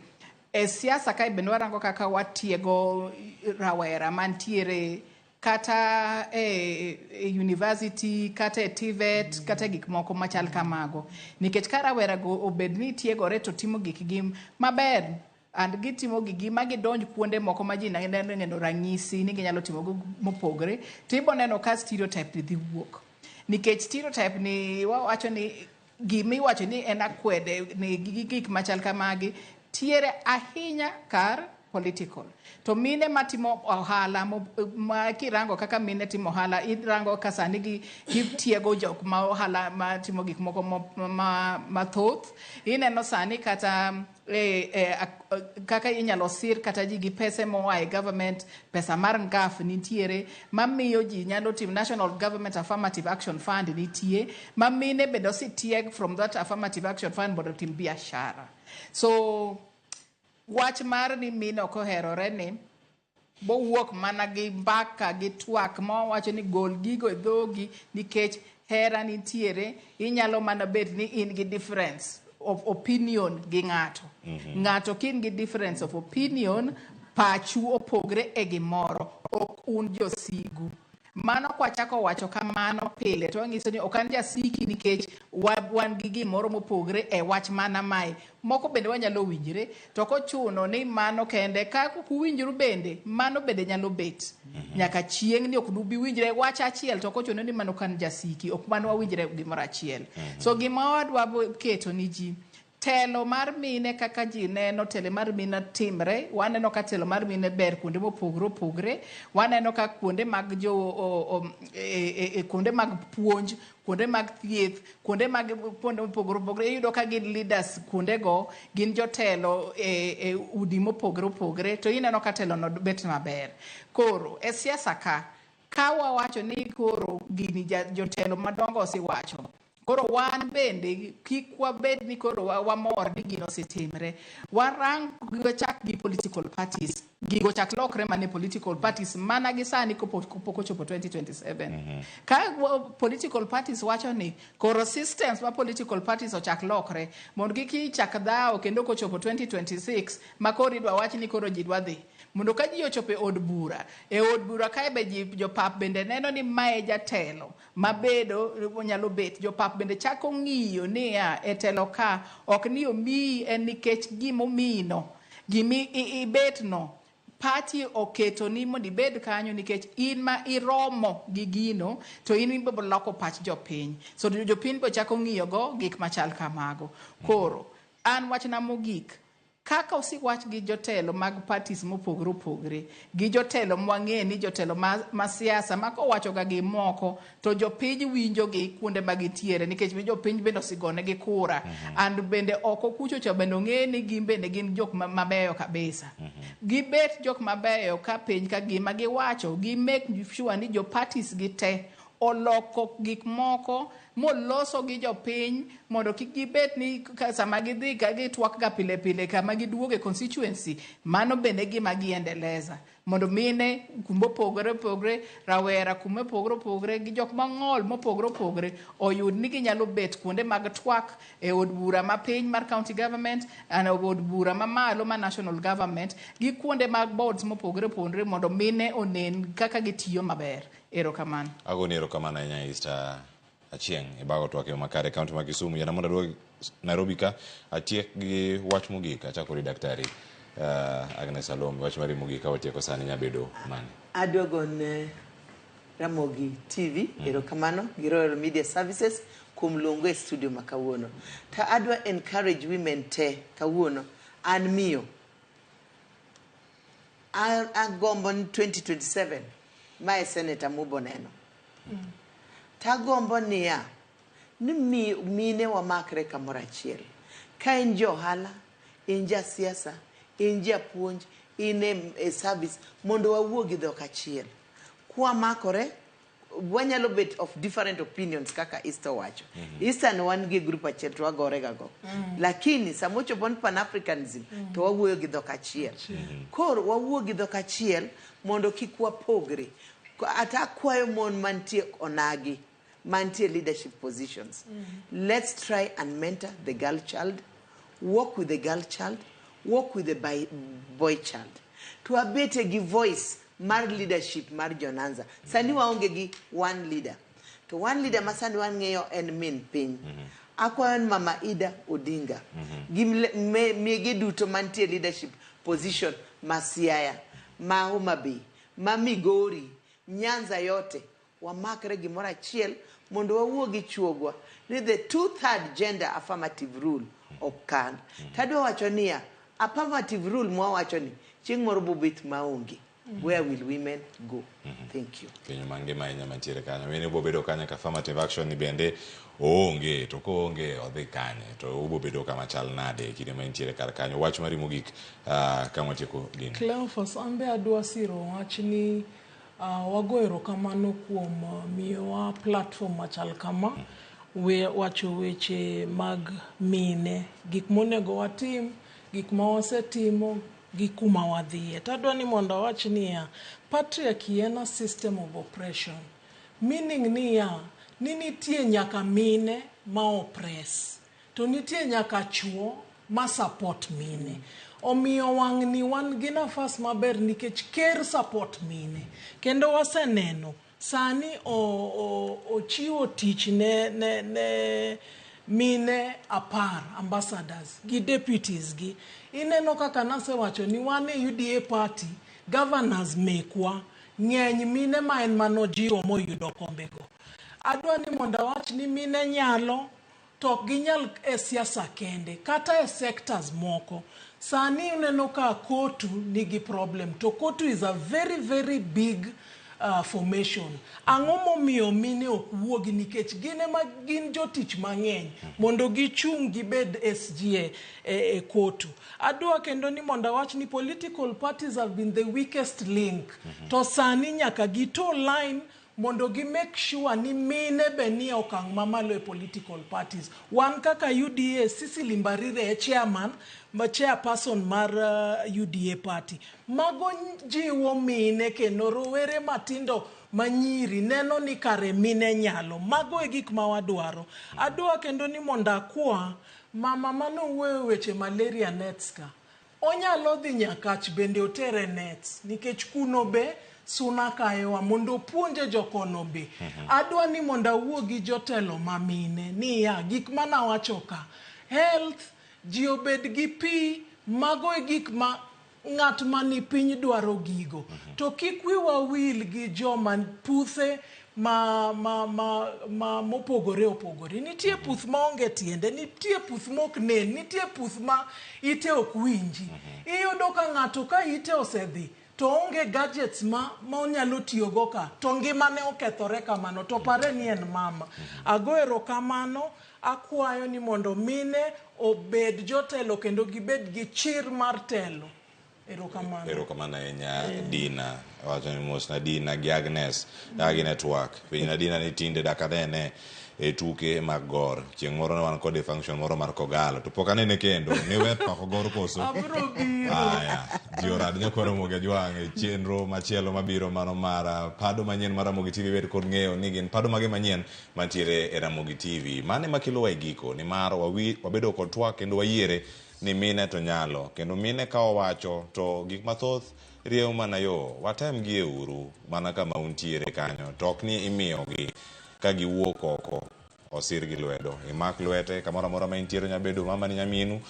e siasa ka bende warango kaka watiego rawera mantiere kata university kata TVET kata gik moko machal kamago nikech ka rawera go obed ni tiegore to timo gik gi maber and gitimo gigi magidonj kuonde moko ma ji neno ranyisi ni ginyalo timo mopogore to iboneno ka stereotype dhi wuok nikech stereotype ni wawacho ni gimiwacho ni en akwede ni gik machal kamagi tiere ahinya kar political to mine matimo ohala ma kirango kaka mine timo ohala irango ka sani gitiego jok ma ohala matimo gik moko mathoth ineno sani kata kaka inyalo sir kata ji gi pesa moa e government pesa mar ngaf nitiere mamiyo ji nyalo timo National Government Affirmative Action Fund nitie mamine bedo sitieg from that affirmative action fund mondo tim biashara so wach mar ni mine ok oherore ni bowuok mana gi mbaka gi twak ma wacho ni gol gigo e dhogi nikech hera nitiere inyalo mana bet ni in gi difference of opinion gi ng'ato ng'ato kin gi difference of opinion pachu opogre e gimoro ok un josigu mano kwachako wacho kamano pile to ngiso ni ok an jasiki nikech wan gi gimoro mopogre e wach mana mai moko bende wanyalo winjre to kochuno ni mano kende ka kuwinjru bende mano bende nyalo bet nyaka chieng ni ok dubi winjre wach achiel to kochuno ni mano kan jasiki ok mano wawinjre gimoro achiel so gima wadwa keto ni ji telo mar mine kaka ji neno telo mar mine timre waneno ka telo mar mine ber kuonde mopogre opogre waneno ka kuonde mag kuonde mag puonj kuonde mag thieth kuonde mag kuonde mopogre opogre iyudo ka gin leaders kuonde go gin jotelo e udi mopogre opogre to ineno ka telo no bet maber koro e siasa ka wawacho ni koro gini jotelo madongo osiwacho koro wan bende kik wabed ni koro wamor ni gino osetimre warang chak gi political parties gigo chak lokre mane political parties mana gi sani kopoko chopo 2027 ka political parties wacho ni koro systems ma political parties ochak lokre mondo gichak dhao kendo kochopo 2026 ma koro idwa wach ni koro ji dwa dhi mondo ka ji ochope od bura e od bura kae be jopap bende neno ni mae jatelo mabedo nyalo bet jopap bende chako ng'iyo niya e telo ka ok ni omiyi en nikech gimomino gimi ibet no party oketo ni mondo ibed kanyo nikech in ma iromo gi gino to in ibo loko pach jopiny so jopiny bo chako ng'iyo go gik machal kamago koro an wachna mogik kaka osiwach gi jotelo mag parties mopogre opogre gi jotelo mwang'e ni jotelo ma siasa ma kowacho ga gi moko to jopiny winjo gi kuonde magitiere nikech jopiny bende osigone gi kura and bende oko kucho cha bende ng'e ni gin bende gin jok mabeyo kabisa gibet jok mabeyo ka piny ka gima giwacho gi make sure ni jo parties gi te oloko gik moko moloso gi jopiny mondo kik gibet ni sama gidhi ka gitwak ga pile pile kama giduoge constituency mano bende gima giendeleza mondo mine kumopogore opogre rawera kumopogore opogre gi jok mang'ol mopogore opogre oyud ni ginyalo bet kuonde mag twak e od bura ma piny mar county government and od bura ma malo ma national government gi kuonde mag boards mopogore opogre mondo mine onen kaka gitiyo maber erokamano agoni erokamano ahinya Easter Achieng e bago twak yo makare kaunti ma Kisumu yana mondo aduog Nairobi ka atiek gi wach mogik achako ri daktari Agnes Salome wach mari mogik awatieko sani nyabedo mane adogon Ramogi TV erokamano gi Royal Media Services kum luongo e studio ma kawuono ta adwa encourage women te kawuono an miyo agombo 2027 mae senator muboneno tagombo niya ni mine wamakre kamoro achiel ka in johala in ja siasa in japuonj in e service mondo wawuo gi dhok achiel kwa makore wanyalo bet of different opinions kaka Easter wacho. Easter no wan gi group achiel to wagore ga go. Lakini samocho bon Pan-Africanism to wawuoyo gi dhok achiel. Koro wawuoyo gi dhok achiel mondo kik wapogre. Ata kwayo mon mantie onagi, mantie leadership positions. Let's try and mentor the girl child, work with the girl child, work with the boy child. To abete give voice mar leadership mar Jonanza. Sani waonge gi one leader. To one leader masani wan ng'eyo en min piny. Akwayo Mama Ida Odinga. Mege duto mantie leadership position ma Siaya, ma Homa Bay, ma Migori, Nyanza yote. Wamakre gimoro achiel mondo wawuo gi chuogwa. Ni the 2/3 gender affirmative rule okan. Tadwa wacho niya, affirmative rule mwa wacho ni chieng' moro bobet maonge. Where will women go? Thank you. Pinyo mangima inya mantiere kanyo. Mine bobedo kanya ka affirmative action ni bende oonge to ko onge odhi kanye to ubobedo kama chal nade kinde ma intiere kar kanyo. Wach mari mogik kama tieko Dinah. Cleophas ambe adwa siro wach ni wagoero kamano kuom miyowa platform machal kama wacho weche mag mine, gik monego watim, gik ma wasetimo, gik kuma wadhiye. Tadwa ni mondo wach niya, patriarchy en a system of oppression. Meaning niya, ni nitie nyaka mine ma oppress, to nitie nyaka chuo ma support mine. Omiyo wang' ni wan gi nafas maber nikech ker support mine. Kendo waseneno sani ochiwo tich ne mine 10 ambassadors gi deputies gi. Ineno kaka nasewacho ni wan e UDA party, governors mekwa ng'eny mine ma en manojiwo moyudo kombego. Adwa ni mondo wach ni mine nyalo to ginyal e siasa kende kata e sectors moko. Sani uneno ka kotu nigi problem. To kotu is a very, very big formation. Ang'o momiyo mine ok wuogi nikech gin jotich mang'eny mondo gichung' gibed SG e kotu. Adwa kendo ni mondo wach ni political parties have been the weakest link. To sani nyaka gito line mondo gi make sure ni mine benie okang' mamalo e political parties. Wan kaka UDA, Sisi Mbarire e chairperson mar UDA party. Mago jiwo mine kendo rowere matindo manyiri neno ni kare mine nyalo. Mago e gik ma wadwaro. Adwa kendo ni mondo akwa mama mano wuoyo weche malaria nets ka. Onyalo dhi Nyakach bende otere nets nikech kuno be suna kayowa mondo puonje jokono be. Adwa ni mondo wuo gi jotelo mamine ni ya gik mana wacho ka. Health, ji obed gi pi, mago e gik ma ng'at mani piny dwaro gigo. To kik wiwa wil gi joma puthe mopogore opogore. Nitie puth ma onge tiende, nitie puth mok nen, nitie puth ma ite ok winji. Iyudo ka ng'ato ka ite osedhi to onge gadgets ma onyalo tiyogo ka, to ngimane okethore kamano, to pare ni en mama. Agoero kamano, akwayo ni mondo mine obed jotelo kendo gibed gi chir mar telo. Erokamano. Erokamano ahinya Dinah. Wacho ni mos na Dinah gi Agnes. Agine TWAK. Piny na Dinah ni tinde dakadene e tuke mag gor. Chieng' moro ne wan kode function moro mar Kogalo. To pok anene kendo. Ni wet pa kogor koso. Abro biro. Aya. Jiorad nyakwaro moge jwange. Chenro machielo mabiro mano mara. Pado manyien mara Ramogi TV bet kod ng'eyo ni gin pado mage manyien mantiere e Ramogi TV. Mane makelo wa giko. Ni mar wabedo kod TWAK kendo wayiere ni mine to nyalo. Kendo mine ka wacho to gik mathoth riew mana yo. Watem gi uru mana kama untiere kanyo. To ok ni imiyo gi ka giwuok oko osir gi lwedo. Imak lwete kamoro amora ma intiere nyabedo mama ni nyaminu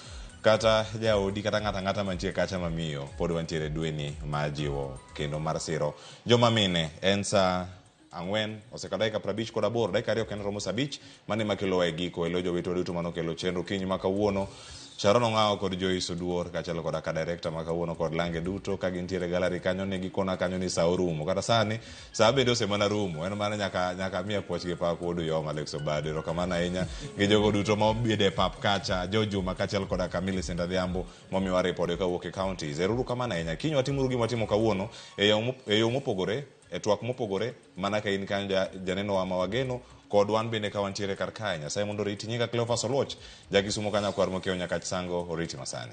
kata jaodi kata ng'ata mantie kacha mamiyo pod wantiere dweni majiwo kendo mar siro joma mine en sa 4 osekadai ka 58 dakika 2 kendo romo 5 mane makelo wa giko elo jowito duto mano kelo chenro kinyi makawuono Sharon Ong'ao kod Joyce Oduor kachalo kod ka director makawuono kod Lange duto ka gintiere gallery kanyo ne gikona kanyo ni sa orumo kata sani sa bedo semana rumo en mana nyaka miya puoch gi pa kodu yo Alex Obado erokamano ahinya gi jogo duto ma obede pap kacha Jojuma kachalo kod ka Millicent Adhiambo momiwa report kawuok e counties erokamano ahinya kinyo watimuru gima watimo kawuono e yo mopogore e twak mopogore mana ka in kanyo janeno wa mawageno kod wan bende ka wantiere kar kae. Nyasaye mondo oriti nyinga Cleophas Oluoch, Jakisumo Kanya kwar mokiewo nyaka sango oriti masani.